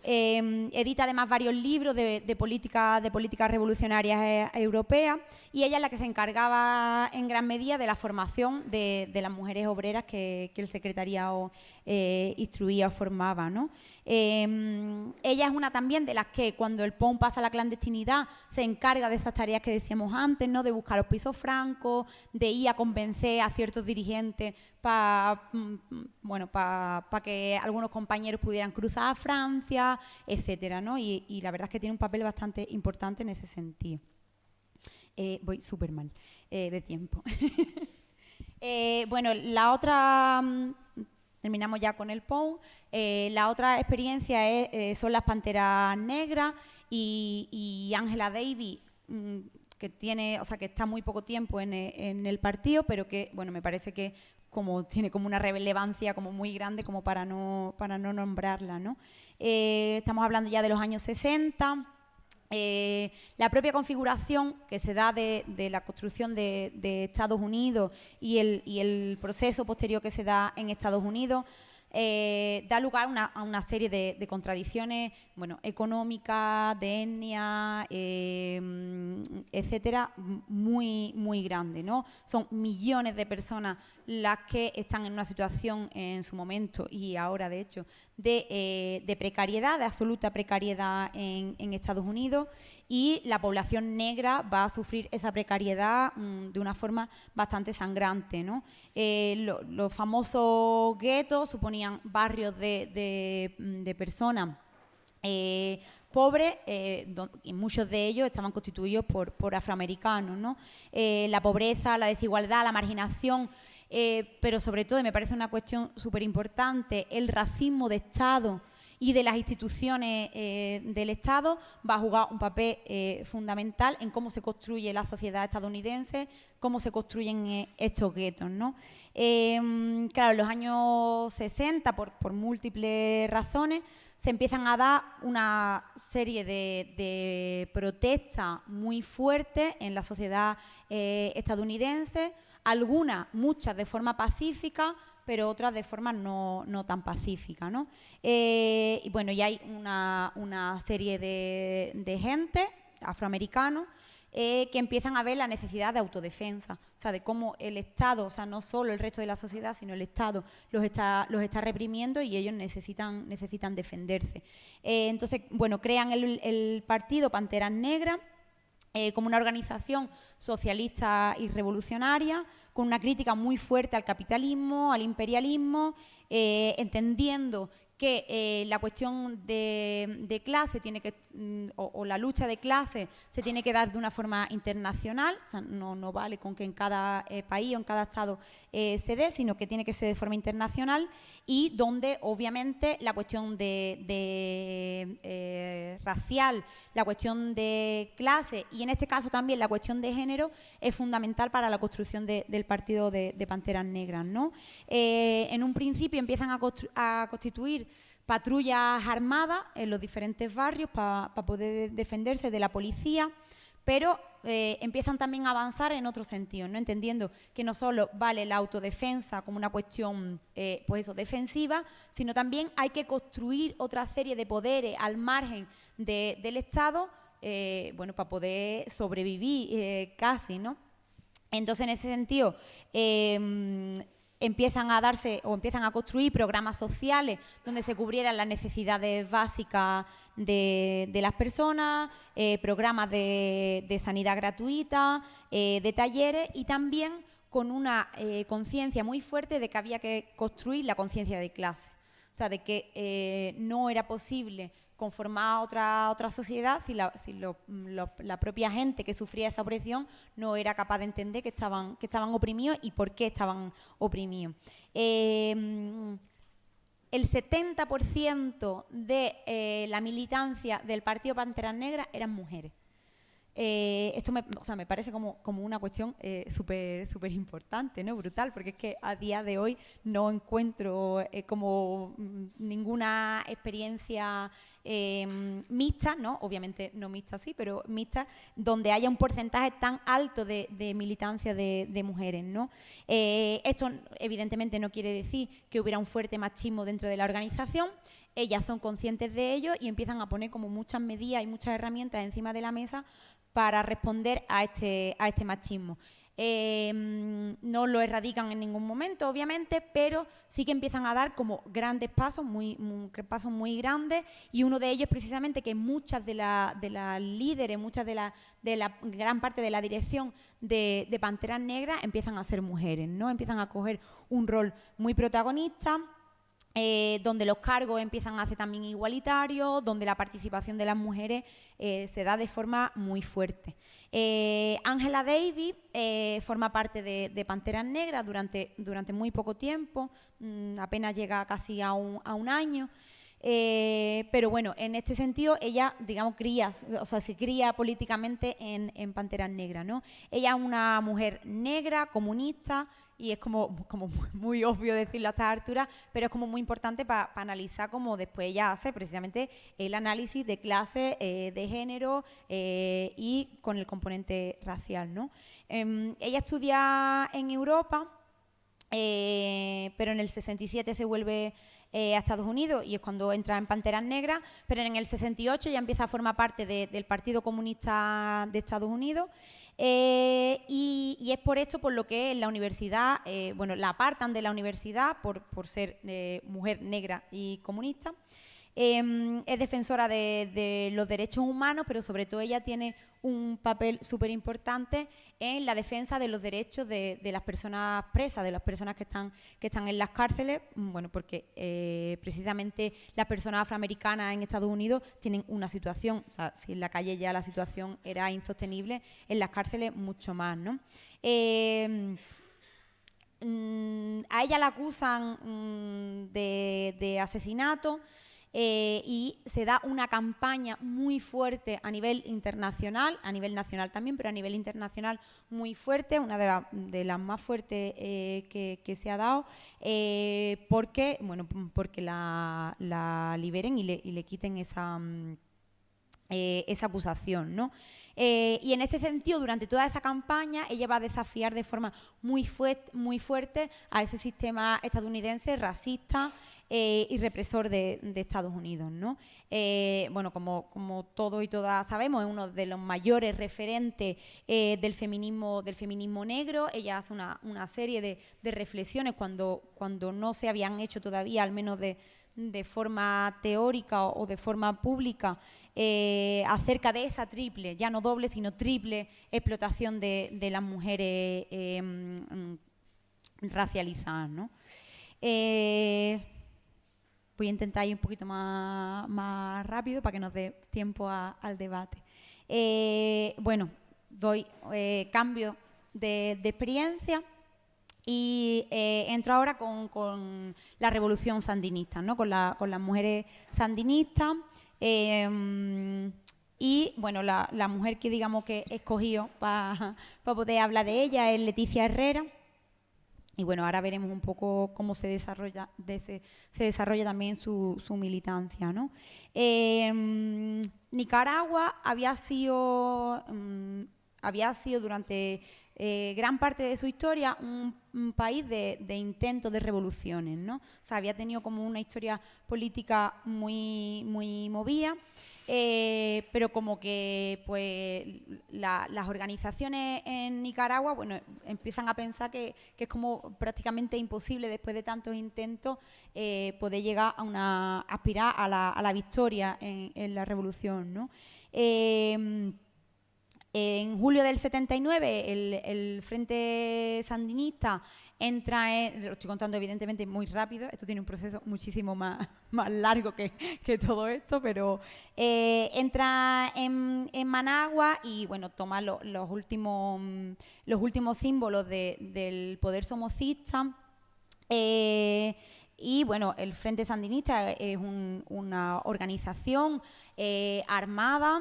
Edita además varios libros de políticas revolucionarias europeas, y ella es la que se encargaba en gran medida de la formación de las mujeres obreras que el secretariado instruía o formaba, ¿no? Ella es una también de las que, cuando el POUM pasa a la clandestinidad, se encarga de esas tareas que decíamos antes, ¿no? De buscar los pisos francos, de ir a convencer a ciertos dirigentes para que algunos compañeros pudieran cruzar a Francia, etcétera, ¿no? Y la verdad es que tiene un papel bastante importante en ese sentido. Voy súper mal de tiempo. Bueno, la otra... terminamos ya con el POUM. La otra experiencia son las Panteras Negras, y Angela Davis, que tiene, o sea, que está muy poco tiempo en el partido, pero que, bueno, me parece que tiene como una relevancia como muy grande como para no nombrarla, ¿no? Estamos hablando ya de los años 60. La propia configuración que se da de la construcción de Estados Unidos y el proceso posterior que se da en Estados Unidos da lugar a una serie de contradicciones, bueno, económicas, de etnia, etcétera, muy, muy grandes, ¿no? Son millones de personas las que están en una situación en su momento y ahora, de hecho, de precariedad, de absoluta precariedad en Estados Unidos, y la población negra va a sufrir esa precariedad de una forma bastante sangrante, ¿no? Los famosos guetos suponían barrios de personas pobres, y muchos de ellos estaban constituidos por afroamericanos, ¿no? La pobreza, la desigualdad, la marginación, pero sobre todo, y me parece una cuestión súper importante, el racismo de Estado y de las instituciones del Estado va a jugar un papel fundamental en cómo se construye la sociedad estadounidense, cómo se construyen estos guetos, ¿no? Claro, en los años 60, por múltiples razones, se empiezan a dar una serie de protestas muy fuertes en la sociedad estadounidense, muchas de forma pacífica, pero otras de forma no tan pacífica, ¿no? Y bueno, y hay una serie de gente, afroamericanos, que empiezan a ver la necesidad de autodefensa, o sea, de cómo el Estado, o sea, no solo el resto de la sociedad, sino el Estado los está reprimiendo, y ellos necesitan defenderse. Entonces, bueno, crean el partido Panteras Negras como una organización socialista y revolucionaria, con una crítica muy fuerte al capitalismo, al imperialismo, entendiendo que la cuestión de clase tiene que, o la lucha de clase se tiene que dar de una forma internacional, o sea, no vale con que en cada país o en cada estado se dé, sino que tiene que ser de forma internacional, y donde obviamente la cuestión racial, la cuestión de clase y en este caso también la cuestión de género es fundamental para la construcción del partido de Panteras Negras, ¿no? En un principio empiezan a constituir patrullas armadas en los diferentes barrios para poder defenderse de la policía, pero empiezan también a avanzar en otros sentidos, ¿no? Entendiendo que no solo vale la autodefensa como una cuestión defensiva, sino también hay que construir otra serie de poderes al margen del Estado, para poder sobrevivir casi, ¿no? Entonces, en ese sentido, empiezan a construir programas sociales donde se cubrieran las necesidades básicas de las personas, programas de sanidad gratuita, de talleres, y también con una conciencia muy fuerte de que había que construir la conciencia de clase. O sea, de que no era posible conformar otra sociedad si la propia gente que sufría esa opresión no era capaz de entender que estaban oprimidos y por qué estaban oprimidos. El 70% de la militancia del Partido Panteras Negras eran mujeres. Esto me parece como una cuestión súper importante, ¿no? Brutal, porque es que a día de hoy no encuentro como ninguna experiencia mixta, ¿no? Obviamente no mixta sí, pero mixta, donde haya un porcentaje tan alto de militancia de mujeres, ¿no? Esto evidentemente no quiere decir que hubiera un fuerte machismo dentro de la organización, ellas son conscientes de ello y empiezan a poner como muchas medidas y muchas herramientas encima de la mesa para responder a este machismo. No lo erradican en ningún momento, obviamente, pero sí que empiezan a dar como grandes pasos, pasos muy grandes, y uno de ellos precisamente que muchas de las líderes, muchas de la gran parte de la dirección de Panteras Negras empiezan a ser mujeres, ¿no? Empiezan a coger un rol muy protagonista, donde los cargos empiezan a ser también igualitarios, donde la participación de las mujeres se da de forma muy fuerte. Angela Davis forma parte de Panteras Negras durante muy poco tiempo, apenas llega casi a un año. Pero bueno, en este sentido ella, digamos, se cría políticamente en Panteras Negras, ¿no? Ella es una mujer negra, comunista, y es como muy obvio decirlo a estas alturas, pero es como muy importante para analizar cómo después ella hace precisamente el análisis de clase, de género y con el componente racial, ¿no? Ella estudia en Europa, pero en el 67 se vuelve a Estados Unidos y es cuando entra en Panteras Negras, pero en el 68 ya empieza a formar parte del Partido Comunista de Estados Unidos, y es por esto por lo que en la universidad, la apartan de la universidad por ser mujer negra y comunista. Es defensora de los derechos humanos, pero sobre todo ella tiene un papel súper importante en la defensa de los derechos de las personas presas, de las personas que están en las cárceles, porque precisamente las personas afroamericanas en Estados Unidos tienen una situación, o sea, si en la calle ya la situación era insostenible, en las cárceles mucho más, ¿no? A ella la acusan de asesinato. Y se da una campaña muy fuerte a nivel internacional, a nivel nacional también, pero a nivel internacional muy fuerte, una de las más fuertes que se ha dado, porque la liberen y le quiten esa acusación, ¿no? Y en ese sentido, durante toda esa campaña, ella va a desafiar de forma muy fuerte a ese sistema estadounidense racista y represor de Estados Unidos, ¿no? Como todos y todas sabemos, es uno de los mayores referentes del feminismo negro. Ella hace una serie de reflexiones cuando no se habían hecho todavía, al menos de forma teórica o de forma pública, acerca de esa triple, ya no doble, sino triple explotación de las mujeres racializadas, ¿no? Voy a intentar ir un poquito más rápido para que nos dé tiempo al debate. Doy cambio de experiencia. Y entro ahora con la revolución sandinista, ¿no? Con las mujeres sandinistas. La mujer que digamos que he escogido para poder hablar de ella es Leticia Herrera. Y bueno, ahora veremos un poco cómo se desarrolla también su militancia, ¿no? Nicaragua había sido durante gran parte de su historia un país de intentos de revoluciones, ¿no? O sea, había tenido como una historia política muy movida, pero como que pues las organizaciones en Nicaragua, empiezan a pensar que es como prácticamente imposible después de tantos intentos poder llegar a aspirar a la victoria en la revolución, ¿no? En julio del 79 el Frente Sandinista entra lo estoy contando evidentemente muy rápido, esto tiene un proceso muchísimo más largo que todo esto, pero entra en Managua y toma los últimos símbolos del poder somocista. El Frente Sandinista es una organización armada,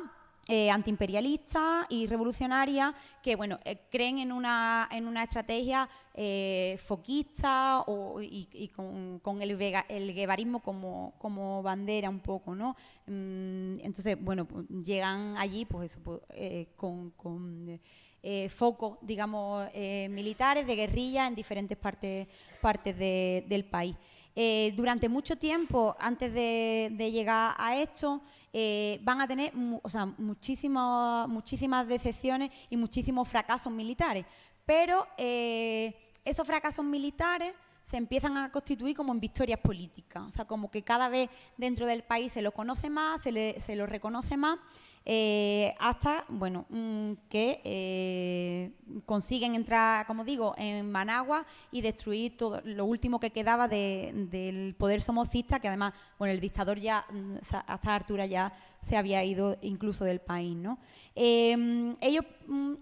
antiimperialista y revolucionaria que creen en una estrategia foquista y con el guevarismo como bandera un poco, ¿no? Entonces llegan allí con focos, digamos, militares de guerrilla en diferentes partes del país. Durante mucho tiempo, antes de llegar a esto, van a tener muchísimas decepciones y muchísimos fracasos militares. Pero esos fracasos militares se empiezan a constituir como en victorias políticas. O sea, como que cada vez dentro del país se lo conoce más, se lo reconoce más, hasta, bueno, que consiguen entrar, como digo, en Managua y destruir todo lo último que quedaba del poder somocista, que además, bueno, el dictador ya, a esta altura ya se había ido incluso del país, ¿no? Ellos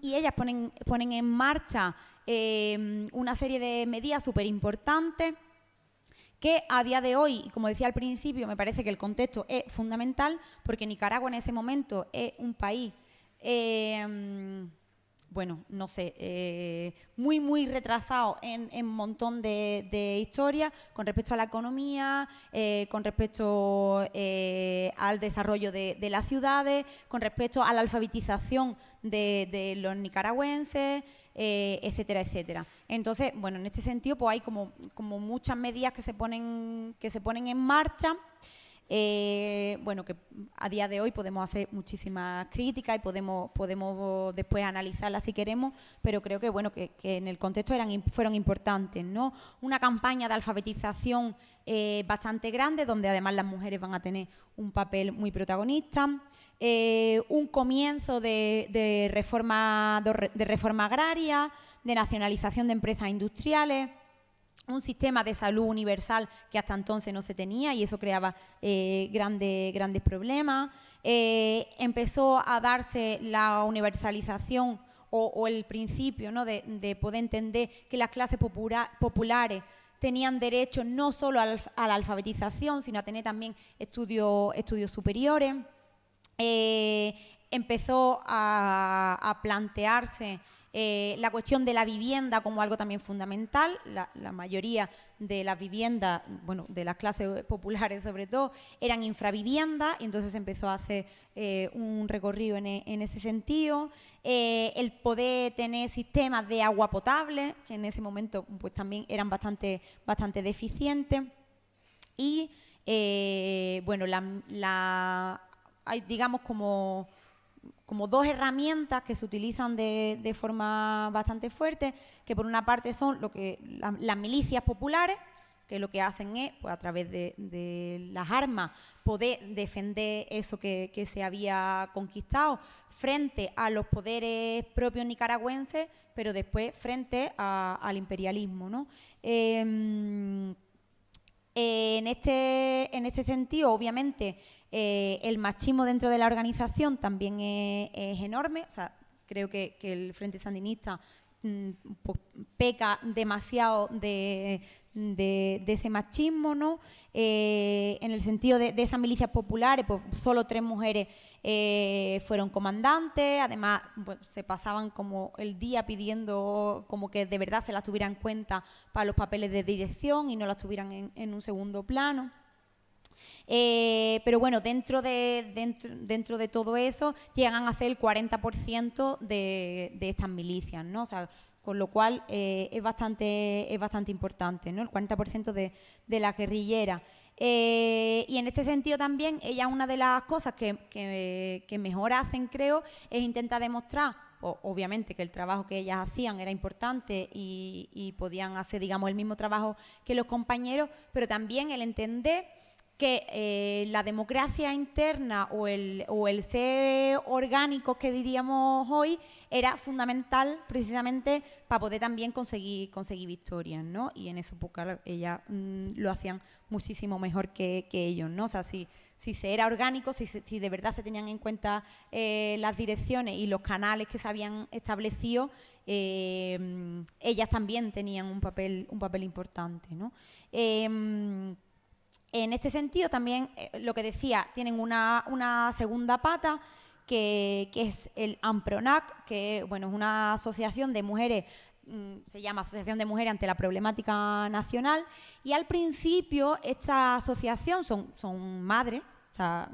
y ellas ponen en marcha una serie de medidas súper importantes que a día de hoy, como decía al principio, me parece que el contexto es fundamental, porque Nicaragua en ese momento es un país, bueno, no sé, muy retrasado en un montón de historias con respecto a la economía, con respecto al desarrollo de las ciudades, con respecto a la alfabetización de los nicaragüenses, etcétera, etcétera. Entonces, bueno, en este sentido, pues hay como muchas medidas que se ponen en marcha. Bueno, que a día de hoy podemos hacer muchísimas críticas y podemos después analizarlas si queremos, pero creo que, bueno, que en el contexto fueron importantes, ¿no? Una campaña de alfabetización bastante grande, donde además las mujeres van a tener un papel muy protagonista. Un comienzo de reforma agraria, de nacionalización de empresas industriales, un sistema de salud universal que hasta entonces no se tenía, y eso creaba grandes problemas. Empezó a darse la universalización o el principio, ¿no?, de poder entender que las clases populares tenían derecho no solo a la alfabetización, sino a tener también estudios superiores. Empezó a plantearse la cuestión de la vivienda como algo también fundamental. La mayoría de las viviendas, bueno, de las clases populares sobre todo, eran infraviviendas, y entonces empezó a hacer un recorrido en ese sentido. El poder tener sistemas de agua potable, que en ese momento pues también eran bastante deficientes. Y bueno, hay, digamos, como dos herramientas que se utilizan de forma bastante fuerte, que por una parte son las milicias populares, que lo que hacen es, pues a través de las armas, poder defender eso que se había conquistado frente a los poderes propios nicaragüenses, pero después frente al imperialismo, ¿no? En este sentido, obviamente, el machismo dentro de la organización también es enorme. O sea, creo que el Frente Sandinista pues, peca demasiado de ese machismo, ¿no? En el sentido de esas milicias populares, pues solo 3 mujeres fueron comandantes. Además, pues, se pasaban como el día pidiendo como que de verdad se las tuvieran en cuenta para los papeles de dirección y no las tuvieran en un segundo plano. Pero bueno, dentro de todo eso llegan a ser el 40% de estas milicias, ¿no? O sea, con lo cual es bastante importante, ¿no? El 40% de las guerrilleras. Y en este sentido también, ellas, una de las cosas que mejor hacen, creo, es intentar demostrar, obviamente, que el trabajo que ellas hacían era importante y podían hacer, digamos, el mismo trabajo que los compañeros, pero también el entender que la democracia interna o el ser orgánico, que diríamos hoy, era fundamental precisamente para poder también conseguir victorias, ¿no? Y en eso, pues claro, ellas lo hacían muchísimo mejor que ellos, ¿no? O sea, si se era orgánico, si de verdad se tenían en cuenta las direcciones y los canales que se habían establecido, ellas también tenían un papel importante, ¿no? En este sentido también, lo que decía, tienen una segunda pata que es el AMPRONAC, que bueno, es una asociación de mujeres, se llama Asociación de Mujeres ante la Problemática Nacional, y al principio esta asociación son madres, o sea,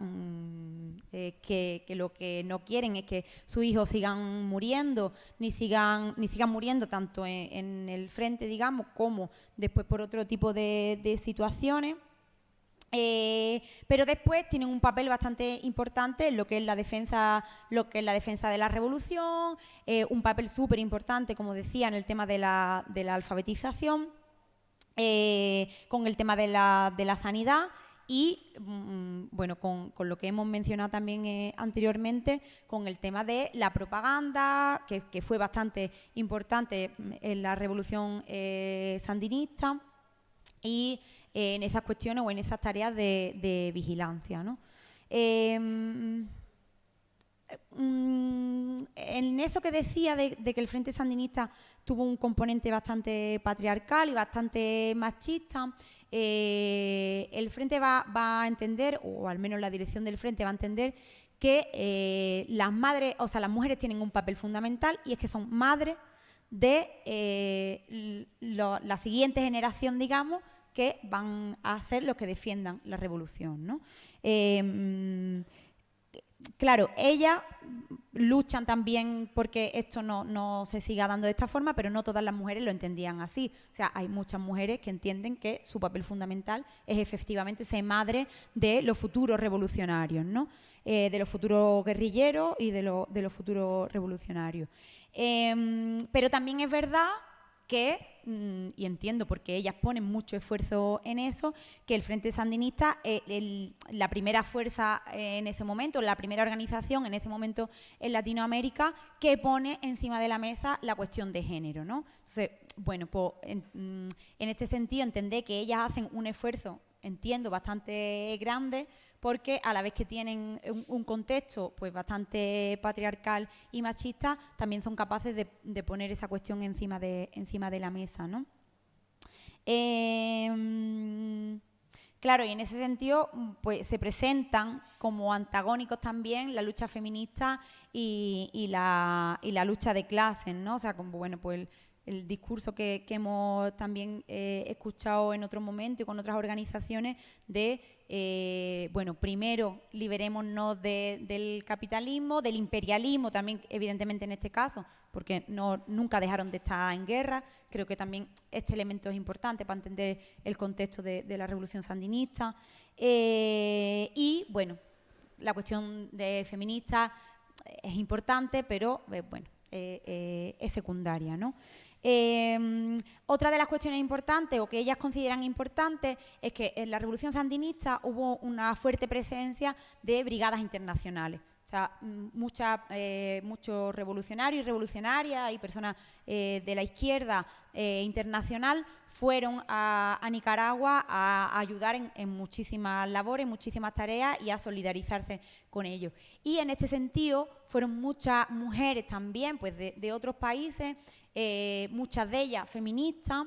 que lo que no quieren es que sus hijos sigan muriendo, ni sigan muriendo tanto en el frente, digamos, como después por otro tipo de situaciones. Pero después tienen un papel bastante importante en lo que es la defensa de la revolución, un papel súper importante, como decía, en el tema de la alfabetización, con el tema de la sanidad y, bueno, con lo que hemos mencionado también anteriormente, con el tema de la propaganda, que fue bastante importante en la revolución sandinista, y en esas cuestiones o en esas tareas de vigilancia, ¿no? En eso que decía de que el Frente Sandinista tuvo un componente bastante patriarcal y bastante machista, el Frente va a entender, o al menos la dirección del Frente va a entender, que las mujeres tienen un papel fundamental, y es que son madres de la siguiente generación, digamos, que van a ser los que defiendan la revolución, ¿no? Claro, ellas luchan también porque esto no se siga dando de esta forma, pero no todas las mujeres lo entendían así. O sea, hay muchas mujeres que entienden que su papel fundamental es efectivamente ser madre de los futuros revolucionarios, ¿no? De los futuros guerrilleros y de los futuros revolucionarios. Pero también es verdad que, y entiendo porque ellas ponen mucho esfuerzo en eso, que el Frente Sandinista, la primera fuerza en ese momento, la primera organización en ese momento en Latinoamérica, que pone encima de la mesa la cuestión de género, ¿no? Entonces, bueno, pues en este sentido entendé que ellas hacen un esfuerzo, entiendo, bastante grande, porque a la vez que tienen un contexto pues bastante patriarcal y machista, también son capaces de poner esa cuestión encima de la mesa, ¿no? Claro, y en ese sentido pues se presentan como antagónicos también la lucha feminista y la lucha de clases, ¿no? O sea, como, bueno, pues el discurso que hemos también escuchado en otros momentos y con otras organizaciones de, bueno, primero liberémonos del capitalismo, del imperialismo también, evidentemente en este caso, porque nunca dejaron de estar en guerra. Creo que también este elemento es importante para entender el contexto de la revolución sandinista. Y, bueno, la cuestión de feminista es importante, pero, bueno, es secundaria, ¿no? Otra de las cuestiones importantes o que ellas consideran importantes es que en la revolución sandinista hubo una fuerte presencia de brigadas internacionales. O sea, muchos revolucionarios y revolucionarias y personas de la izquierda internacional fueron a Nicaragua a ayudar en muchísimas labores, muchísimas tareas y a solidarizarse con ellos. Y en este sentido fueron muchas mujeres también pues de otros países, muchas de ellas feministas,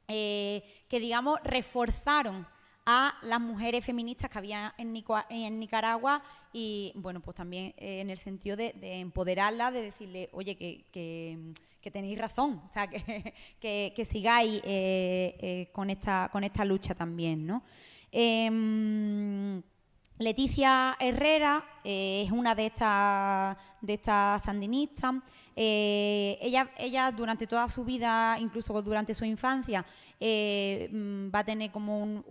que digamos reforzaron a las mujeres feministas que había en Nicaragua y, bueno, pues también en el sentido de empoderarlas, de decirle, oye, que tenéis razón, o sea, que sigáis con esta lucha también, ¿no? Leticia Herrera es una de estas sandinistas. Ella durante toda su vida, incluso durante su infancia, va a tener como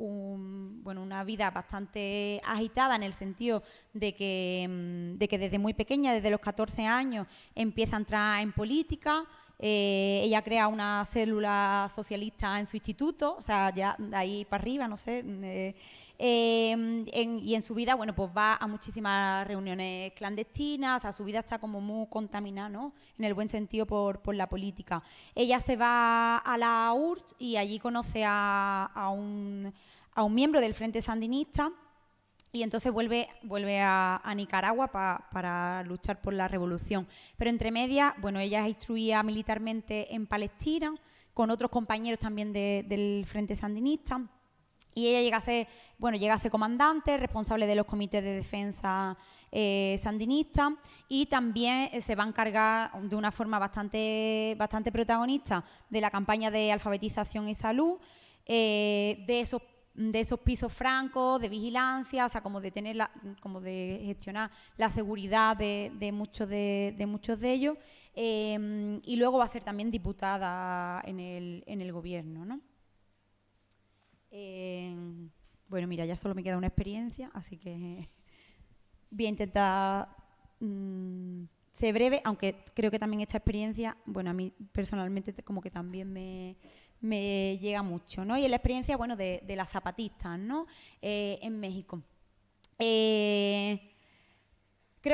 bueno, una vida bastante agitada, en el sentido de que desde muy pequeña, desde los 14 años, empieza a entrar en política. Ella crea una célula socialista en su instituto, o sea, ya de ahí para arriba, no sé. Y en su vida, bueno, pues va a muchísimas reuniones clandestinas, o sea, su vida está como muy contaminada, ¿no? En el buen sentido por la política. Ella se va a la URSS y allí conoce a un miembro del Frente Sandinista y entonces vuelve a Nicaragua para luchar por la revolución. Pero entre medias, bueno, ella es instruida militarmente en Palestina, con otros compañeros también del Frente Sandinista. Y ella llega a ser comandante, responsable de los comités de defensa sandinistas, y también se va a encargar de una forma bastante protagonista de la campaña de alfabetización y salud, de esos de esos pisos francos, de vigilancia, o sea, como de tener como de gestionar la seguridad de muchos de ellos, y luego va a ser también diputada en el gobierno, ¿no? Bueno, mira, ya solo me queda una experiencia, así que voy a intentar ser breve, aunque creo que también esta experiencia, bueno, a mí personalmente como que también me llega mucho, ¿no? Y es la experiencia, bueno, de las zapatistas, ¿no? En México. Creo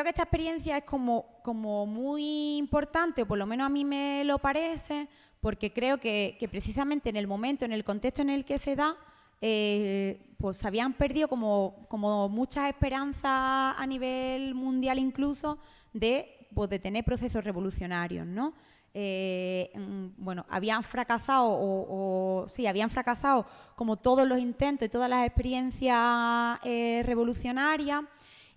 que esta experiencia es como muy importante, o por lo menos a mí me lo parece, porque creo que precisamente en el momento, en el contexto en el que se da, pues se habían perdido como muchas esperanzas a nivel mundial incluso de tener procesos revolucionarios, ¿no? Bueno, habían fracasado habían fracasado como todos los intentos y todas las experiencias revolucionarias,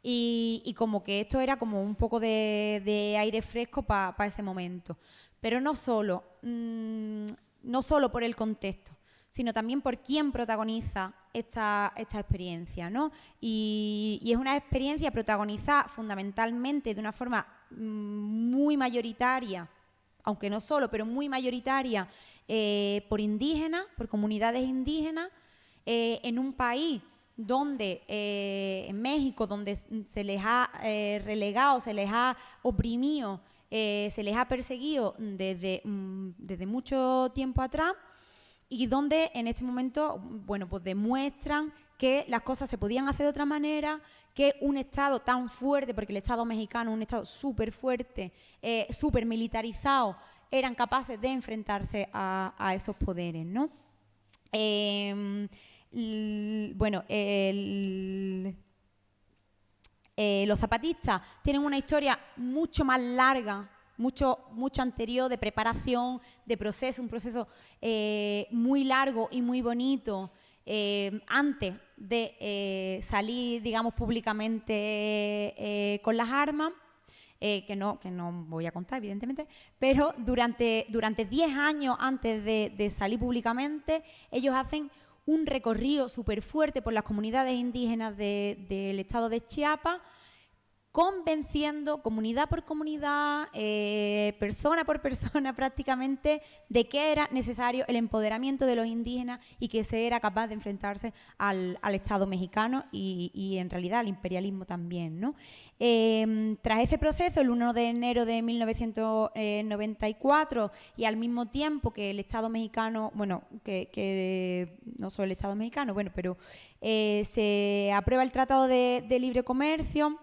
y como que esto era como un poco de aire fresco para ese momento. Pero no solo por el contexto, sino también por quién protagoniza esta experiencia, ¿no? Y es una experiencia protagonizada fundamentalmente de una forma muy mayoritaria, aunque no solo, pero muy mayoritaria, por indígenas, por comunidades indígenas, en un país donde, en México, donde se les ha relegado, se les ha oprimido, se les ha perseguido desde mucho tiempo atrás, y donde en este momento, bueno, pues demuestran que las cosas se podían hacer de otra manera, que un Estado tan fuerte, porque el Estado mexicano es un Estado súper fuerte, súper militarizado, eran capaces de enfrentarse a esos poderes, ¿no? Bueno, los zapatistas tienen una historia mucho más larga, mucho anterior, de preparación, de proceso, un proceso muy largo y muy bonito, antes de salir, digamos, públicamente con las armas, que no voy a contar, evidentemente, pero durante 10 años antes de salir públicamente, ellos hacen un recorrido súper fuerte por las comunidades indígenas del estado de Chiapas, convenciendo comunidad por comunidad, persona por persona prácticamente, de que era necesario el empoderamiento de los indígenas y que se era capaz de enfrentarse al Estado mexicano y en realidad al imperialismo también, ¿no? Tras ese proceso, el 1 de enero de 1994, y al mismo tiempo que el Estado mexicano, bueno, que no solo el Estado mexicano, bueno, pero se aprueba el Tratado de Libre Comercio,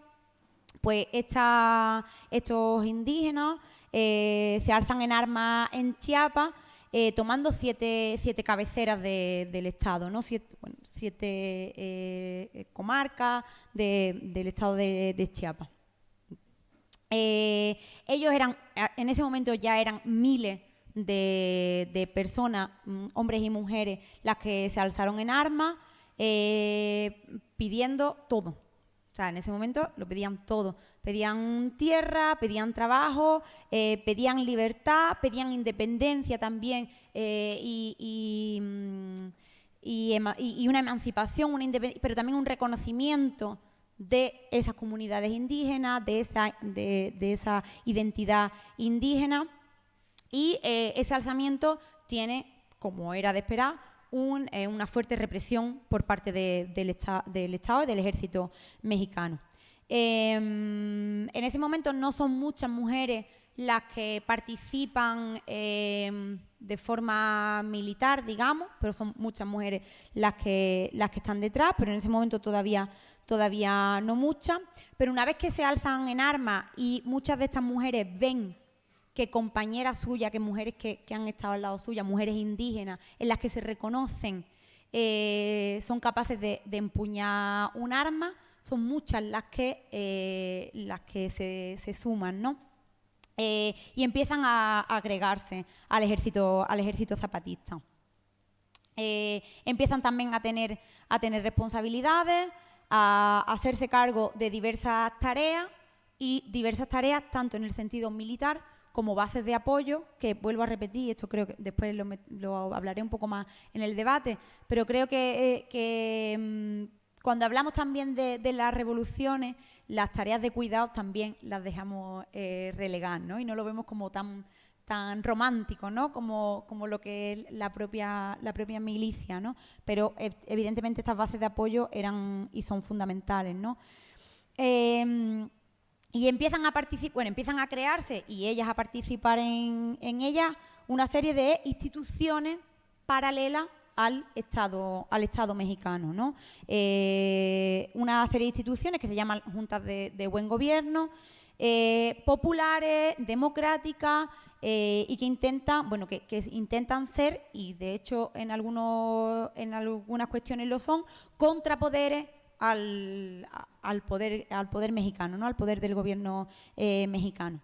pues estos indígenas se alzan en armas en Chiapas, tomando siete cabeceras del Estado, ¿no? Siete comarcas del Estado de Chiapas. Ellos en ese momento ya eran miles de personas, hombres y mujeres, las que se alzaron en armas, pidiendo todo. O sea, en ese momento lo pedían todo. Pedían tierra, pedían trabajo, pedían libertad, pedían independencia también, y una emancipación, pero también un reconocimiento de esas comunidades indígenas, de esa identidad indígena. Y ese alzamiento tiene, como era de esperar, una fuerte represión por parte del Estado y del ejército mexicano. En ese momento no son muchas mujeres las que participan de forma militar, digamos, pero son muchas mujeres las que están detrás, pero en ese momento todavía no muchas. Pero una vez que se alzan en armas y muchas de estas mujeres ven que compañeras suyas, que mujeres que han estado al lado suya, mujeres indígenas, en las que se reconocen, son capaces de empuñar un arma, son muchas las que se suman, ¿no? Y empiezan a agregarse al ejército zapatista. Empiezan también a tener responsabilidades, a hacerse cargo de diversas tareas tanto en el sentido militar como bases de apoyo, que vuelvo a repetir, esto creo que después lo hablaré un poco más en el debate, pero creo que cuando hablamos también de las revoluciones, las tareas de cuidado también las dejamos relegar, ¿no? Y no lo vemos como tan romántico, ¿no? Como lo que es la propia milicia, ¿no? Pero evidentemente estas bases de apoyo eran y son fundamentales, ¿no? Y empiezan a crearse y ellas a participar en ellas una serie de instituciones paralelas al Estado mexicano, ¿no? Una serie de instituciones que se llaman juntas de buen gobierno, populares, democráticas, y que intentan ser, y de hecho en algunas cuestiones lo son, contrapoderes al poder mexicano, ¿no? Al poder del gobierno mexicano.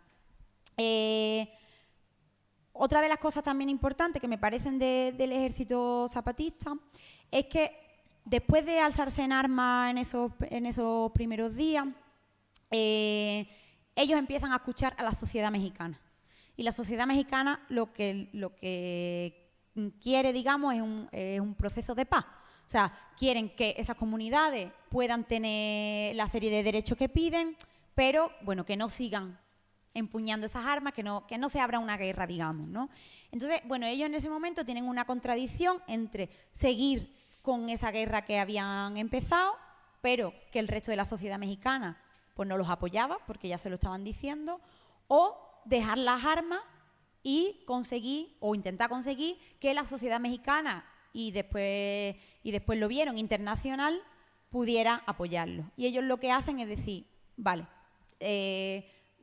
Otra de las cosas también importantes que me parecen del ejército zapatista es que después de alzarse en armas en esos primeros días, ellos empiezan a escuchar a la sociedad mexicana. Y la sociedad mexicana lo que quiere, digamos, es un proceso de paz. O sea, quieren que esas comunidades puedan tener la serie de derechos que piden, pero, bueno, que no sigan empuñando esas armas, que no se abra una guerra, digamos, ¿no? Entonces, bueno, ellos en ese momento tienen una contradicción entre seguir con esa guerra que habían empezado, pero que el resto de la sociedad mexicana pues no los apoyaba, porque ya se lo estaban diciendo, o dejar las armas y conseguir, o intentar conseguir, que la sociedad mexicana, y después lo vieron internacional, pudiera apoyarlos. Y ellos lo que hacen es decir, vale,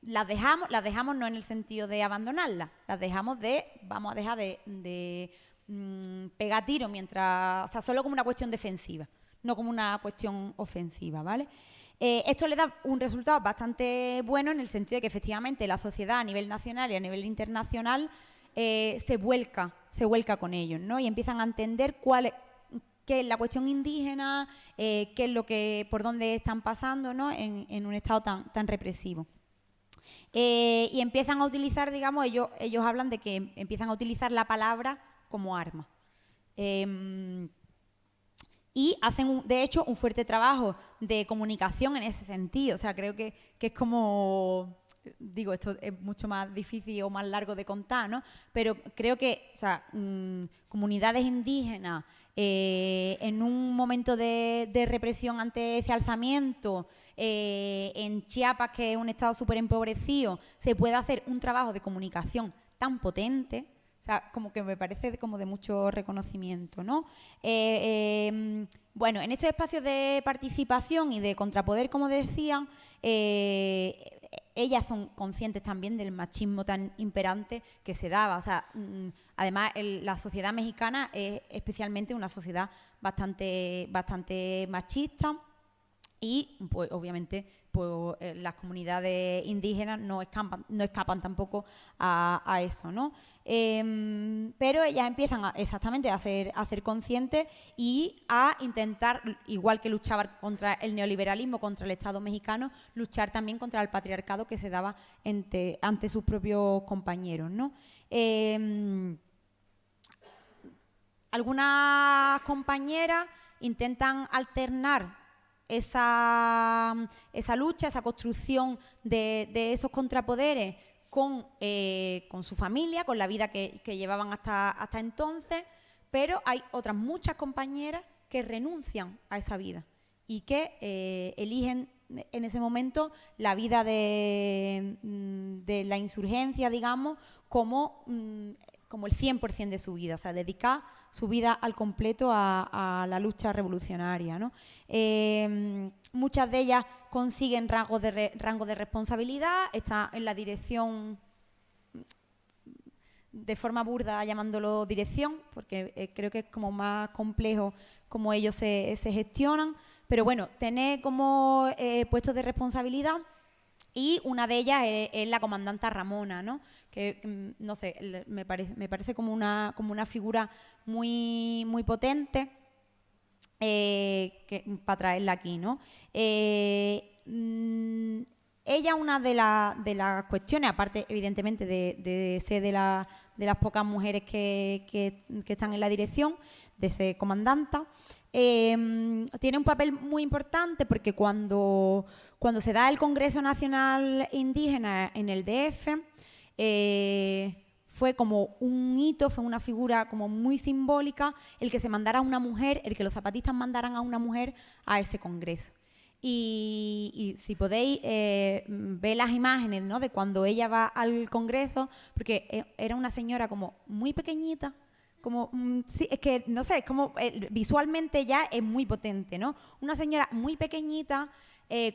las dejamos no en el sentido de abandonarlas, vamos a dejar de pegar tiros mientras, o sea, solo como una cuestión defensiva, no como una cuestión ofensiva, ¿vale? Esto le da un resultado bastante bueno en el sentido de que efectivamente la sociedad a nivel nacional y a nivel internacional se vuelca con ellos, ¿no? Y empiezan a entender qué es la cuestión indígena, qué es por dónde están pasando, ¿no? En un estado tan represivo. Y empiezan a utilizar, digamos, ellos hablan de que empiezan a utilizar la palabra como arma. Y hacen, de hecho, un fuerte trabajo de comunicación en ese sentido. O sea, creo que es como... Digo, esto es mucho más difícil o más largo de contar, ¿no? Pero creo que, o sea, comunidades indígenas en un momento de represión ante ese alzamiento, en Chiapas, que es un estado súper empobrecido, se puede hacer un trabajo de comunicación tan potente. O sea, como que me parece como de mucho reconocimiento, ¿no? Bueno, en estos espacios de participación y de contrapoder, como decían, ellas son conscientes también del machismo tan imperante que se daba. O sea, además, la sociedad mexicana es especialmente una sociedad bastante machista. Y, pues, obviamente, pues, las comunidades indígenas no escapan tampoco a eso, ¿no? Pero ellas empiezan exactamente a ser conscientes y a intentar, igual que luchar contra el neoliberalismo, contra el Estado mexicano, luchar también contra el patriarcado que se daba ante sus propios compañeros, ¿no? Algunas compañeras intentan alternar esa lucha, esa construcción de esos contrapoderes con su familia, con la vida que llevaban hasta entonces, pero hay otras muchas compañeras que renuncian a esa vida y que eligen en ese momento la vida de la insurgencia, digamos, como el 100% de su vida, o sea, dedicar su vida al completo a la lucha revolucionaria, ¿no? Muchas de ellas consiguen rango de responsabilidad, está en la dirección, de forma burda llamándolo dirección, porque creo que es como más complejo cómo ellos se gestionan, pero bueno, tener como puestos de responsabilidad. Y una de ellas es la comandanta Ramona, ¿no? Que, no sé, me parece como una figura muy, muy potente para traerla aquí, ¿no? ella, una de las cuestiones, aparte evidentemente de ser de las pocas mujeres que están en la dirección, de ser comandanta, tiene un papel muy importante porque cuando se da el Congreso Nacional Indígena en el DF, fue como un hito, fue una figura como muy simbólica el que se mandara a una mujer, el que los zapatistas mandaran a una mujer a ese congreso. Y si podéis ver las imágenes, ¿no?, de cuando ella va al congreso, porque era una señora como muy pequeñita, como, sí, es que, no sé, es como, visualmente ya es muy potente, ¿no? Una señora muy pequeñita,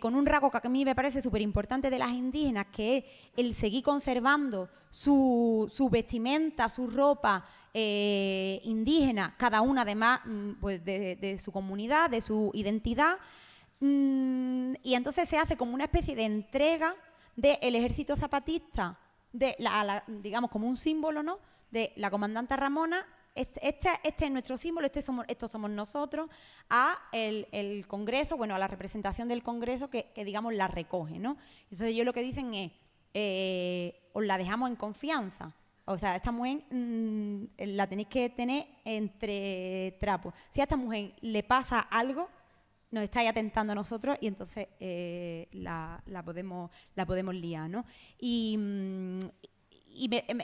con un rasgo que a mí me parece súper importante de las indígenas, que es el seguir conservando su vestimenta, su ropa indígena, cada una además pues de su comunidad, de su identidad, y entonces se hace como una especie de entrega del ejército zapatista, digamos como un símbolo, ¿no?, de la comandante Ramona. Este es nuestro símbolo, estos somos nosotros, a el Congreso, bueno, a la representación del Congreso que digamos la recoge, ¿no? Entonces ellos lo que dicen es, os la dejamos en confianza. O sea, esta mujer la tenéis que tener entre trapos. Si a esta mujer le pasa algo, nos estáis atentando a nosotros y entonces la podemos liar, ¿no? Y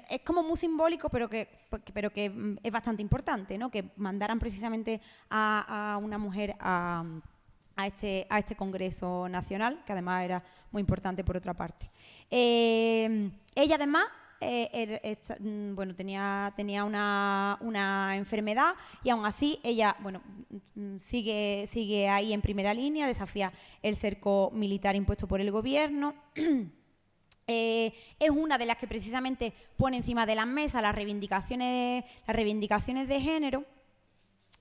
es como muy simbólico, pero que es bastante importante, ¿no?, que mandaran precisamente a una mujer a este Congreso Nacional, que además era muy importante por otra parte. Ella además bueno, tenía una enfermedad y aún así ella, bueno, sigue ahí en primera línea, desafía el cerco militar impuesto por el gobierno. Es una de las que precisamente pone encima de la mesa las reivindicaciones de género,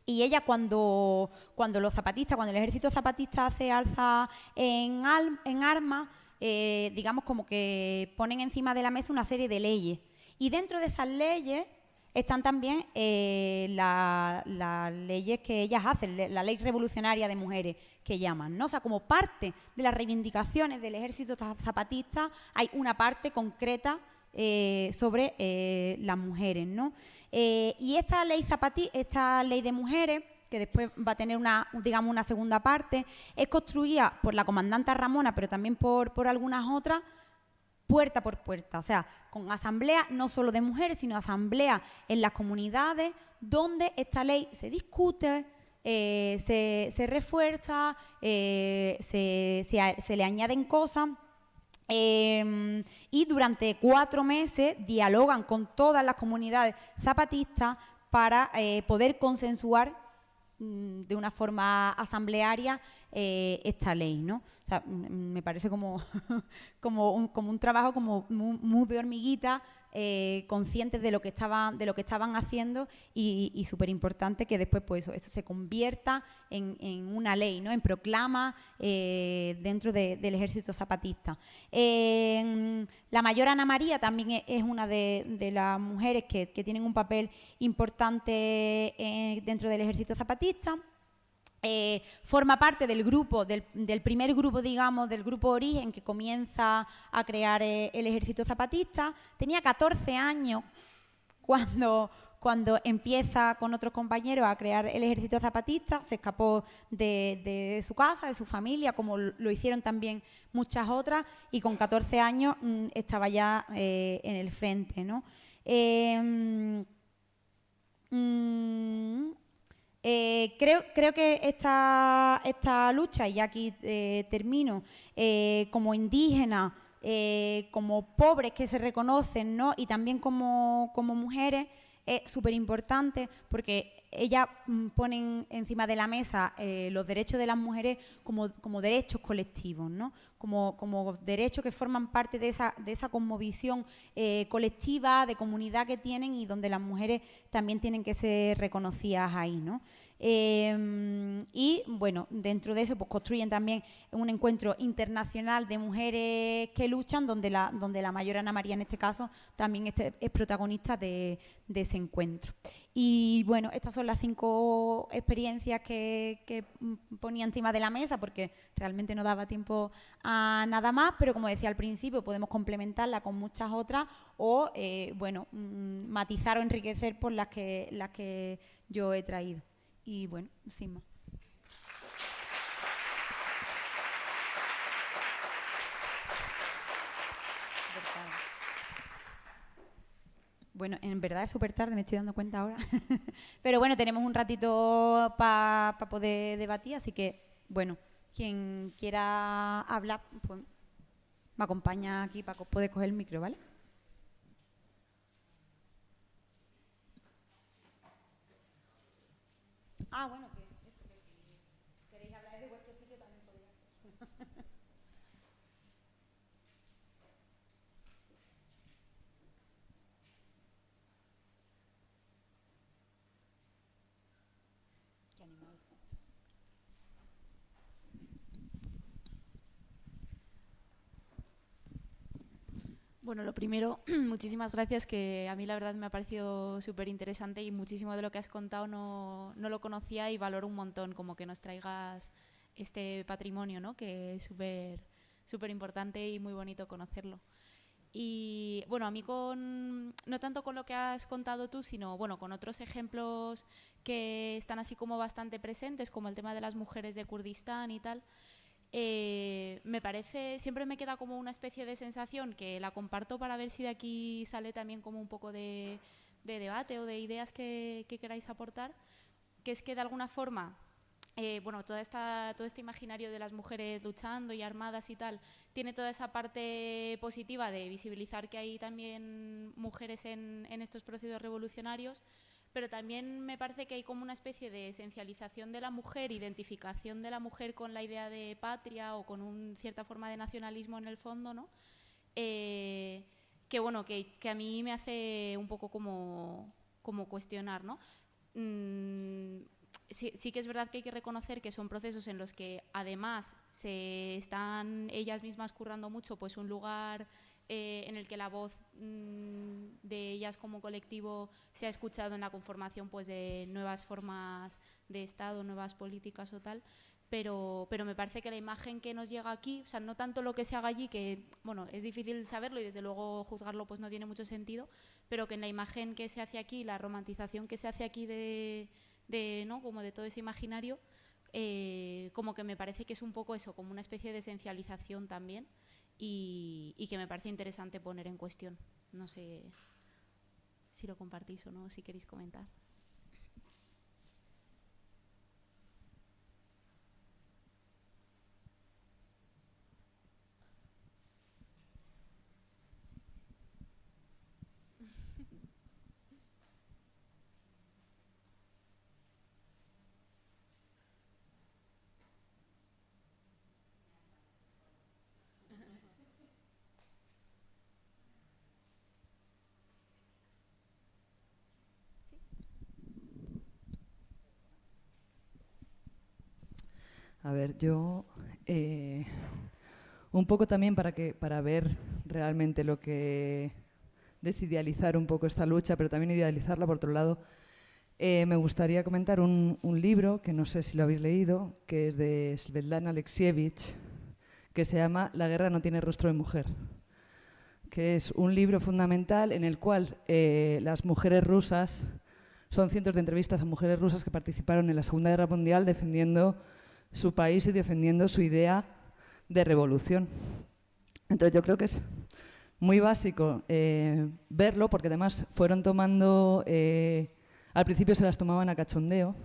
y ella cuando los zapatistas, cuando el ejército zapatista hace alza en armas, digamos como que ponen encima de la mesa una serie de leyes, y dentro de esas leyes están también las leyes que ellas hacen, la ley revolucionaria de mujeres que llaman, ¿no? O sea, como parte de las reivindicaciones del ejército zapatista hay una parte concreta sobre las mujeres, ¿no? Y esta ley de mujeres, que después va a tener una segunda parte, es construida por la comandante Ramona, pero también por algunas otras, puerta por puerta, o sea, con asambleas no solo de mujeres, sino asambleas en las comunidades donde esta ley se discute, se refuerza, se le añaden cosas, y durante 4 meses dialogan con todas las comunidades zapatistas para poder consensuar de una forma asamblearia esta ley, ¿no? O sea, me parece como un trabajo como muy de hormiguita, conscientes de lo que estaban haciendo, y súper importante que después pues eso se convierta en una ley, ¿no?, en proclama dentro del ejército zapatista. La mayor Ana María también es una de las mujeres que tienen un papel importante dentro del ejército zapatista. Forma parte del grupo, del primer grupo, digamos, del grupo Origen, que comienza a crear el ejército zapatista. Tenía 14 años cuando empieza con otros compañeros a crear el ejército zapatista. Se escapó de su casa, de su familia, como lo hicieron también muchas otras, y con 14 años estaba ya en el frente, ¿no? Creo que esta lucha, y aquí termino, como indígenas, como pobres que se reconocen, ¿no?, y también como mujeres, es súper importante porque ellas ponen encima de la mesa los derechos de las mujeres como derechos colectivos, ¿no?, como derechos que forman parte de esa cosmovisión colectiva, de comunidad que tienen, y donde las mujeres también tienen que ser reconocidas ahí, ¿no? Y bueno, dentro de eso pues construyen también un encuentro internacional de mujeres que luchan, donde la mayor Ana María en este caso también es protagonista de ese encuentro. Y bueno, estas son las 5 experiencias que ponía encima de la mesa, porque realmente no daba tiempo a nada más, pero como decía al principio, podemos complementarla con muchas otras o bueno, matizar o enriquecer por las que yo he traído. Y bueno, sin más. Bueno, en verdad es súper tarde, me estoy dando cuenta ahora. Pero bueno, tenemos un ratito para poder debatir, así que, bueno, quien quiera hablar, pues me acompaña aquí para poder coger el micro, ¿vale? Ah, bueno, que queréis hablar de vuestro sitio también podéis. Qué animado esto. Bueno, lo primero, muchísimas gracias, que a mí la verdad me ha parecido súper interesante y muchísimo de lo que has contado no lo conocía y valoro un montón como que nos traigas este patrimonio, ¿no? Que es súper importante y muy bonito conocerlo. Y bueno, a mí no tanto con lo que has contado tú, sino bueno, con otros ejemplos que están así como bastante presentes, como el tema de las mujeres de Kurdistán y tal. Me parece, siempre me queda como una especie de sensación que la comparto para ver si de aquí sale también como un poco de debate o de ideas que queráis aportar, que es que de alguna forma, bueno, todo este imaginario de las mujeres luchando y armadas y tal, tiene toda esa parte positiva de visibilizar que hay también mujeres en estos procesos revolucionarios, pero también me parece que hay como una especie de esencialización de la mujer, identificación de la mujer con la idea de patria o con una cierta forma de nacionalismo en el fondo, ¿no? Que bueno, que a mí me hace un poco como cuestionar, ¿no? Sí que es verdad que hay que reconocer que son procesos en los que además se están ellas mismas currando mucho pues un lugar en el que la voz de ellas como colectivo se ha escuchado en la conformación pues de nuevas formas de Estado, nuevas políticas o tal, pero me parece que la imagen que nos llega aquí, o sea, no tanto lo que se haga allí, que bueno, es difícil saberlo y desde luego juzgarlo pues no tiene mucho sentido, pero que en la imagen que se hace aquí, la romantización que se hace aquí ¿no? Como de todo ese imaginario, como que me parece que es un poco eso, como una especie de esencialización también y que me parece interesante poner en cuestión. No sé si lo compartís o no, si queréis comentar. A ver, yo un poco también para ver realmente lo que desidealizar un poco esta lucha, pero también idealizarla por otro lado. Me gustaría comentar un libro que no sé si lo habéis leído, que es de Svetlana Alexievich, que se llama La guerra no tiene rostro de mujer, que es un libro fundamental en el cual las mujeres rusas, son cientos de entrevistas a mujeres rusas que participaron en la Segunda Guerra Mundial defendiendo su país y defendiendo su idea de revolución. Entonces yo creo que es muy básico verlo, porque además fueron tomando, al principio se las tomaban a cachondeo,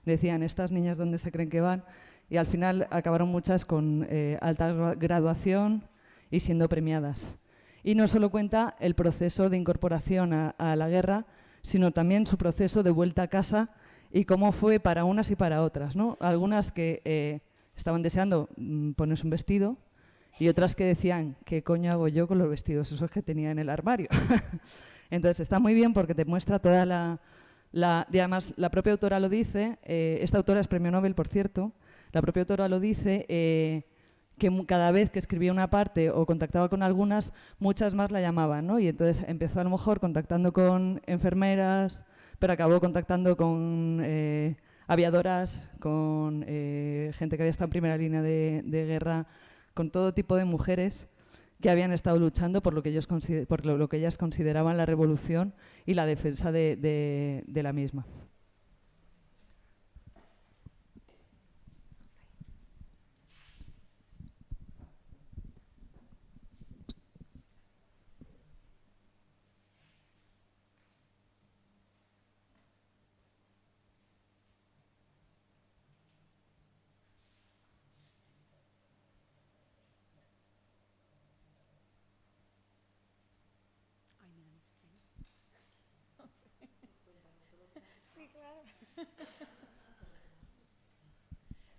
decían estas niñas dónde se creen que van, y al final acabaron muchas con alta graduación y siendo premiadas. Y no solo cuenta el proceso de incorporación a la guerra, sino también su proceso de vuelta a casa y cómo fue para unas y para otras, ¿no? Algunas que estaban deseando ponerse un vestido y otras que decían, ¿qué coño hago yo con los vestidos esos que tenía en el armario? Entonces está muy bien porque te muestra toda la Y además, la propia autora lo dice, esta autora es premio Nobel, por cierto, la propia autora lo dice, que cada vez que escribía una parte o contactaba con algunas, muchas más la llamaban, ¿no? Y entonces empezó a lo mejor contactando con enfermeras, pero acabó contactando con aviadoras, con gente que había estado en primera línea de guerra, con todo tipo de mujeres que habían estado luchando por lo que ellas consideraban la revolución y la defensa de la misma.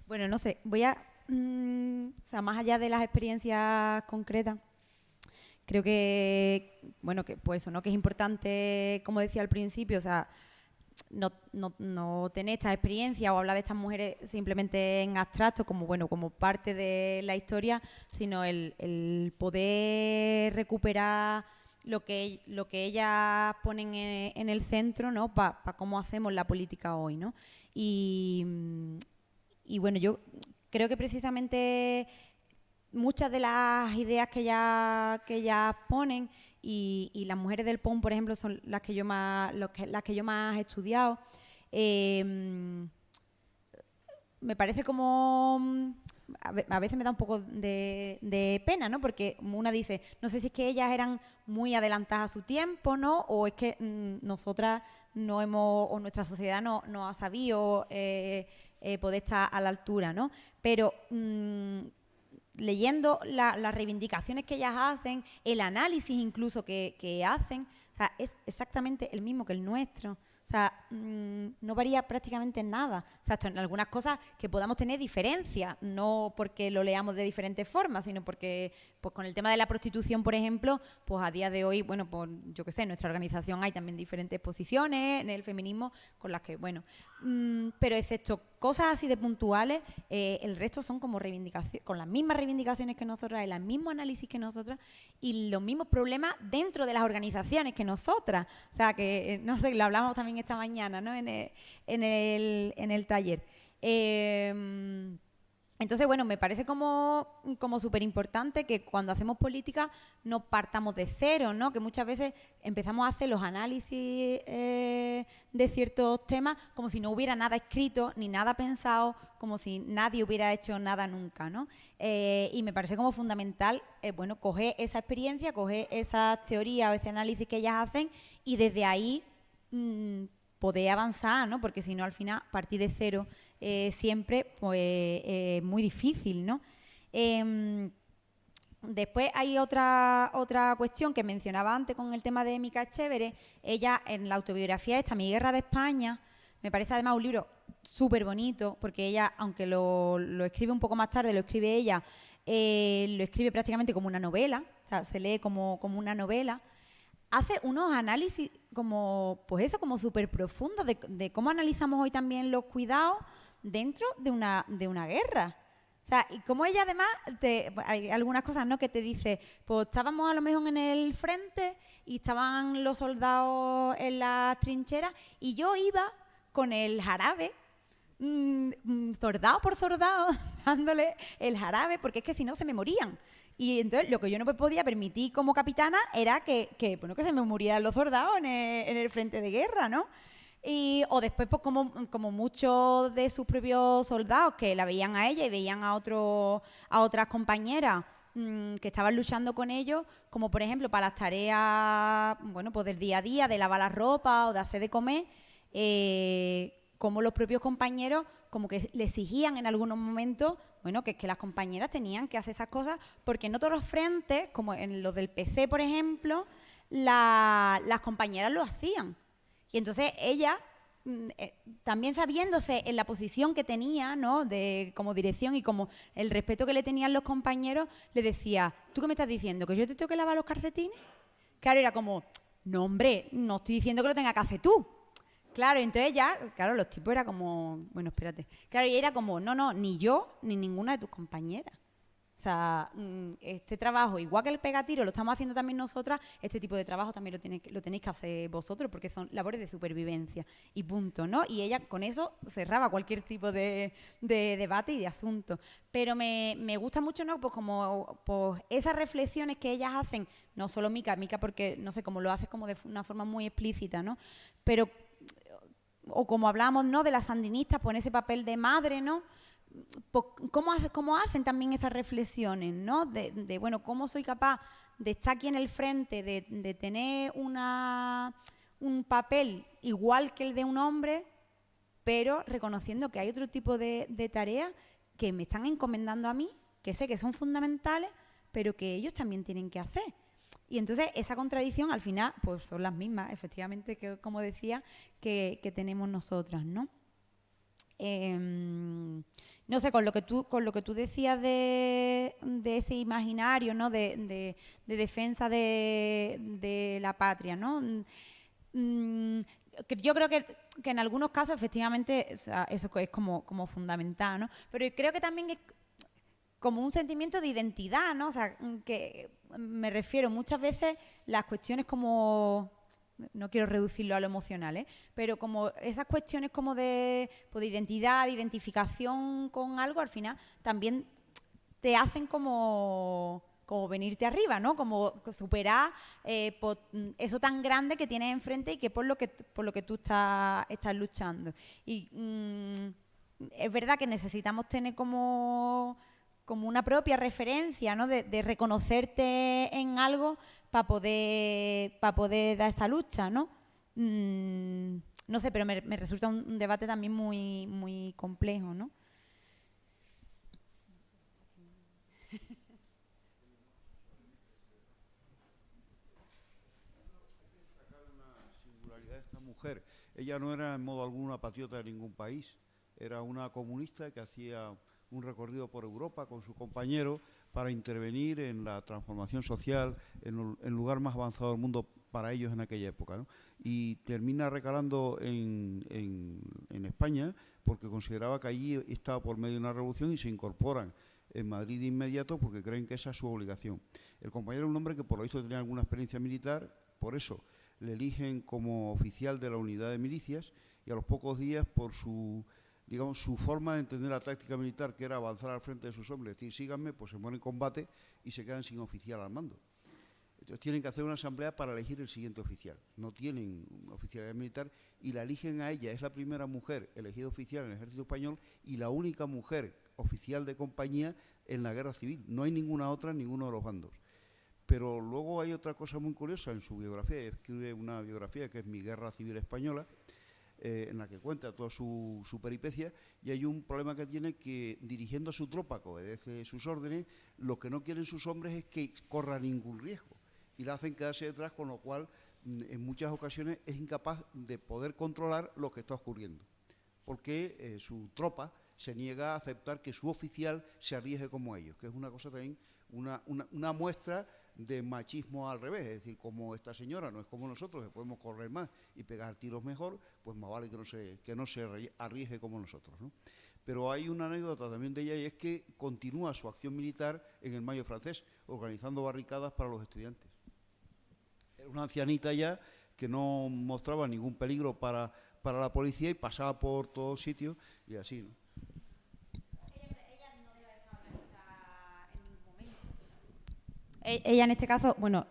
Bueno, no sé, voy a, o sea, más allá de las experiencias concretas, creo que, bueno, que pues eso, ¿no? Que es importante, como decía al principio, o sea, no tener esta experiencia o hablar de estas mujeres simplemente en abstracto, como bueno, como parte de la historia, sino el poder recuperar lo que ellas ponen en el centro, ¿no? Para cómo hacemos la política hoy, ¿no? Y bueno, yo creo que precisamente muchas de las ideas que ellas ponen y las mujeres del POUM, por ejemplo, son las que yo más he estudiado. Me parece como a veces me da un poco de pena, ¿no? Porque una dice, no sé si es que ellas eran muy adelantadas a su tiempo, ¿no? O es que nosotras no hemos, o nuestra sociedad no ha sabido poder estar a la altura, ¿no? Pero leyendo las reivindicaciones que ellas hacen, el análisis incluso que hacen, o sea, es exactamente el mismo que el nuestro. O sea, no varía prácticamente en nada. O sea, en algunas cosas que podamos tener diferencias, no porque lo leamos de diferentes formas, sino porque, pues con el tema de la prostitución, por ejemplo, pues a día de hoy, bueno, pues yo qué sé, en nuestra organización hay también diferentes posiciones en el feminismo con las que, bueno, pero excepto cosas así de puntuales, el resto son como reivindicaciones, con las mismas reivindicaciones que nosotras, el mismo análisis que nosotras y los mismos problemas dentro de las organizaciones que nosotras. O sea, que, no sé, lo hablamos también esta mañana, ¿no? En el taller. Entonces, bueno, me parece como súper importante que cuando hacemos política no partamos de cero, ¿no? Que muchas veces empezamos a hacer los análisis de ciertos temas como si no hubiera nada escrito ni nada pensado, como si nadie hubiera hecho nada nunca, ¿no? Y me parece como fundamental, bueno, coger esa experiencia, coger esas teorías o ese análisis que ellas hacen y desde ahí poder avanzar, ¿no? Porque si no, al final, partir de cero siempre, pues, muy difícil, ¿no? Después hay otra cuestión que mencionaba antes con el tema de Mica Chévere. Ella, en la autobiografía esta, Mi guerra de España, me parece además un libro súper bonito, porque ella, aunque lo escribe un poco más tarde, lo escribe ella, lo escribe prácticamente como una novela, o sea, se lee como una novela. Hace unos análisis como, pues eso, como súper profundos de cómo analizamos hoy también los cuidados dentro de una guerra. O sea, y como ella además, hay algunas cosas, ¿no?, que te dice, pues estábamos a lo mejor en el frente y estaban los soldados en las trincheras y yo iba con el jarabe, soldado por soldado, dándole el jarabe, porque es que si no se me morían. Y entonces lo que yo no me podía permitir como capitana era que se me murieran los soldados en el frente de guerra, ¿no? O después, pues como muchos de sus propios soldados que la veían a ella y veían a otras compañeras que estaban luchando con ellos, como por ejemplo para las tareas, bueno, pues del día a día, de lavar la ropa o de hacer de comer, como los propios compañeros como que le exigían en algunos momentos, bueno, que las compañeras tenían que hacer esas cosas, porque en otros frentes, como en los del PC, por ejemplo, las compañeras lo hacían. Y entonces ella, también sabiéndose en la posición que tenía, ¿no?, como dirección y como el respeto que le tenían los compañeros, le decía, ¿tú qué me estás diciendo? ¿Que yo te tengo que lavar los calcetines? Claro, era como, no, hombre, no estoy diciendo que lo tenga que hacer tú. Claro, entonces ya, claro, los tipos era como, bueno, espérate. Claro, y era como, no, ni yo, ni ninguna de tus compañeras. O sea, este trabajo, igual que el pegatiro, lo estamos haciendo también nosotras, este tipo de trabajo también lo tenéis que hacer vosotros, porque son labores de supervivencia y punto, ¿no? Y ella con eso cerraba cualquier tipo de debate y de asunto. Pero me gusta mucho, ¿no? Pues como pues esas reflexiones que ellas hacen, no solo Mica porque, no sé, como lo hace como de una forma muy explícita, ¿no? Pero, o como hablamos, ¿no? De las sandinistas, pues en ese papel de madre, ¿no? ¿Cómo hacen también esas reflexiones, ¿no? De bueno, cómo soy capaz de estar aquí en el frente, de tener un papel igual que el de un hombre, pero reconociendo que hay otro tipo de tareas que me están encomendando a mí, que sé que son fundamentales, pero que ellos también tienen que hacer. Y entonces esa contradicción al final pues son las mismas, efectivamente, que como decía, que tenemos nosotras, ¿no? No sé, con lo que tú decías de ese imaginario, ¿no? de defensa de la patria, ¿no? Yo creo que en algunos casos efectivamente, o sea, eso es como fundamental, ¿no? Pero creo que también es como un sentimiento de identidad, ¿no? O sea, que me refiero muchas veces las cuestiones como, no quiero reducirlo a lo emocional, pero como esas cuestiones como de identidad, de identificación con algo, al final también te hacen como venirte arriba, ¿no? Como superar eso tan grande que tienes enfrente y que por lo que tú estás luchando. Y es verdad que necesitamos tener como una propia referencia, ¿no? De reconocerte en algo para poder dar esta lucha, ¿no? No sé, pero me resulta un debate también muy, muy complejo, ¿no? Una singularidad de esta mujer. Ella no era en modo alguno una patriota de ningún país, era una comunista que hacía un recorrido por Europa con su compañero para intervenir en la transformación social en el lugar más avanzado del mundo para ellos en aquella época, ¿no? Y termina recalando en España porque consideraba que allí estaba por medio de una revolución y se incorporan en Madrid de inmediato porque creen que esa es su obligación. El compañero era un hombre que por lo visto tenía alguna experiencia militar, por eso le eligen como oficial de la unidad de milicias y a los pocos días por su forma de entender la táctica militar, que era avanzar al frente de sus hombres, es decir, síganme, pues se mueren en combate y se quedan sin oficial al mando. Entonces tienen que hacer una asamblea para elegir el siguiente oficial. No tienen una oficialidad militar y la eligen a ella. Es la primera mujer elegida oficial en el ejército español y la única mujer oficial de compañía en la guerra civil. No hay ninguna otra en ninguno de los bandos. Pero luego hay otra cosa muy curiosa en su biografía. Escribe una biografía que es Mi Guerra Civil Española, en la que cuenta toda su peripecia, y hay un problema que tiene, que dirigiendo a su tropa, que obedece sus órdenes, lo que no quieren sus hombres es que corra ningún riesgo y la hacen quedarse detrás, con lo cual en muchas ocasiones es incapaz de poder controlar lo que está ocurriendo, porque su tropa se niega a aceptar que su oficial se arriesgue como ellos, que es una cosa también, una muestra de machismo al revés. Es decir, como esta señora no es como nosotros, que podemos correr más y pegar tiros mejor, pues más vale que no se arriesgue como nosotros, ¿no? Pero hay una anécdota también de ella, y es que continúa su acción militar en el Mayo francés, organizando barricadas para los estudiantes. Era una ancianita ya que no mostraba ningún peligro para la policía y pasaba por todos sitios y así, ¿no? Ella en este caso, bueno,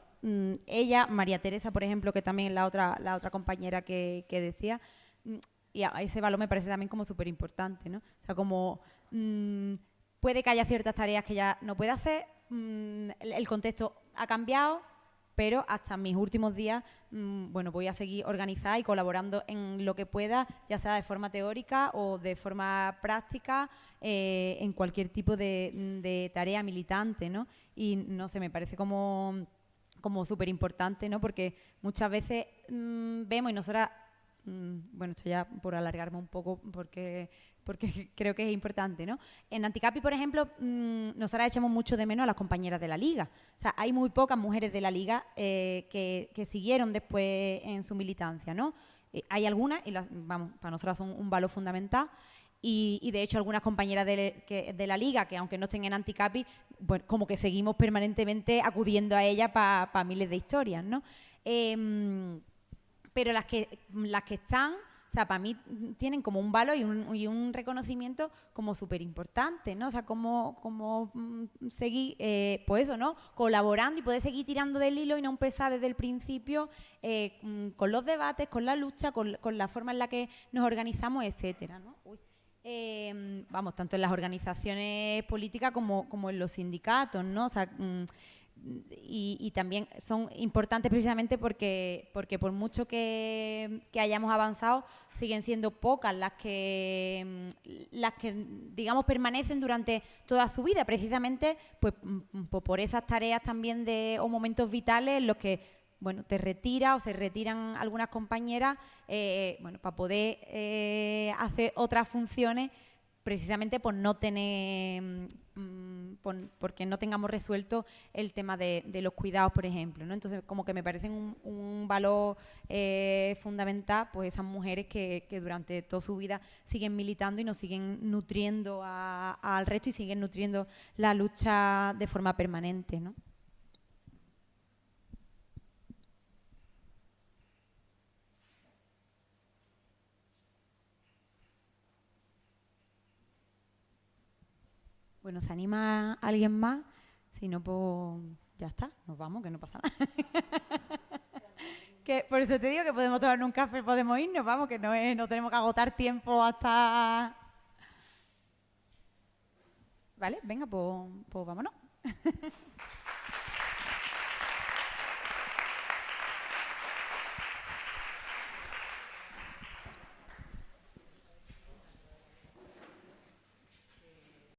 ella, María Teresa, por ejemplo, que también es la otra compañera que decía, y a ese valor me parece también como súper importante, ¿no? O sea, como puede que haya ciertas tareas que ella no puede hacer, el contexto ha cambiado, pero hasta mis últimos días, bueno, voy a seguir organizada y colaborando en lo que pueda, ya sea de forma teórica o de forma práctica, en cualquier tipo de tarea militante, ¿no? Y no sé, me parece como súper importante, ¿no? Porque muchas veces vemos y nosotras, bueno, esto ya por alargarme un poco, porque creo que es importante, ¿no? En Anticapi, por ejemplo, nosotras echamos mucho de menos a las compañeras de la Liga. O sea, hay muy pocas mujeres de la Liga que siguieron después en su militancia, ¿no? hay algunas, y vamos, para nosotras son un valor fundamental. Y de hecho algunas compañeras de la Liga, que aunque no estén en Anticapi, bueno, como que seguimos permanentemente acudiendo a ella para miles de historias, ¿no? Pero las que están, o sea, para mí tienen como un valor y un reconocimiento como súper importante, ¿no? O sea, como seguir, pues eso, ¿no? Colaborando y poder seguir tirando del hilo y no empezar desde el principio con los debates, con la lucha, con la forma en la que nos organizamos, etcétera, ¿no? Vamos, tanto en las organizaciones políticas como en los sindicatos, ¿no? O sea, y también son importantes precisamente porque por mucho que hayamos avanzado, siguen siendo pocas las que digamos permanecen durante toda su vida, precisamente pues por esas tareas también o momentos vitales en los que bueno, te retira o se retiran algunas compañeras bueno, para poder hacer otras funciones, precisamente por no tener porque no tengamos resuelto el tema de los cuidados, por ejemplo, ¿no? Entonces, como que me parecen un valor fundamental, pues esas mujeres que durante toda su vida siguen militando y nos siguen nutriendo al resto y siguen nutriendo la lucha de forma permanente, ¿no? Bueno, ¿se anima alguien más? Si no, pues ya está, nos vamos, que no pasa nada. Que, por eso te digo que podemos tomar un café, podemos irnos, vamos, que no tenemos que agotar tiempo hasta... Vale, venga, pues vámonos.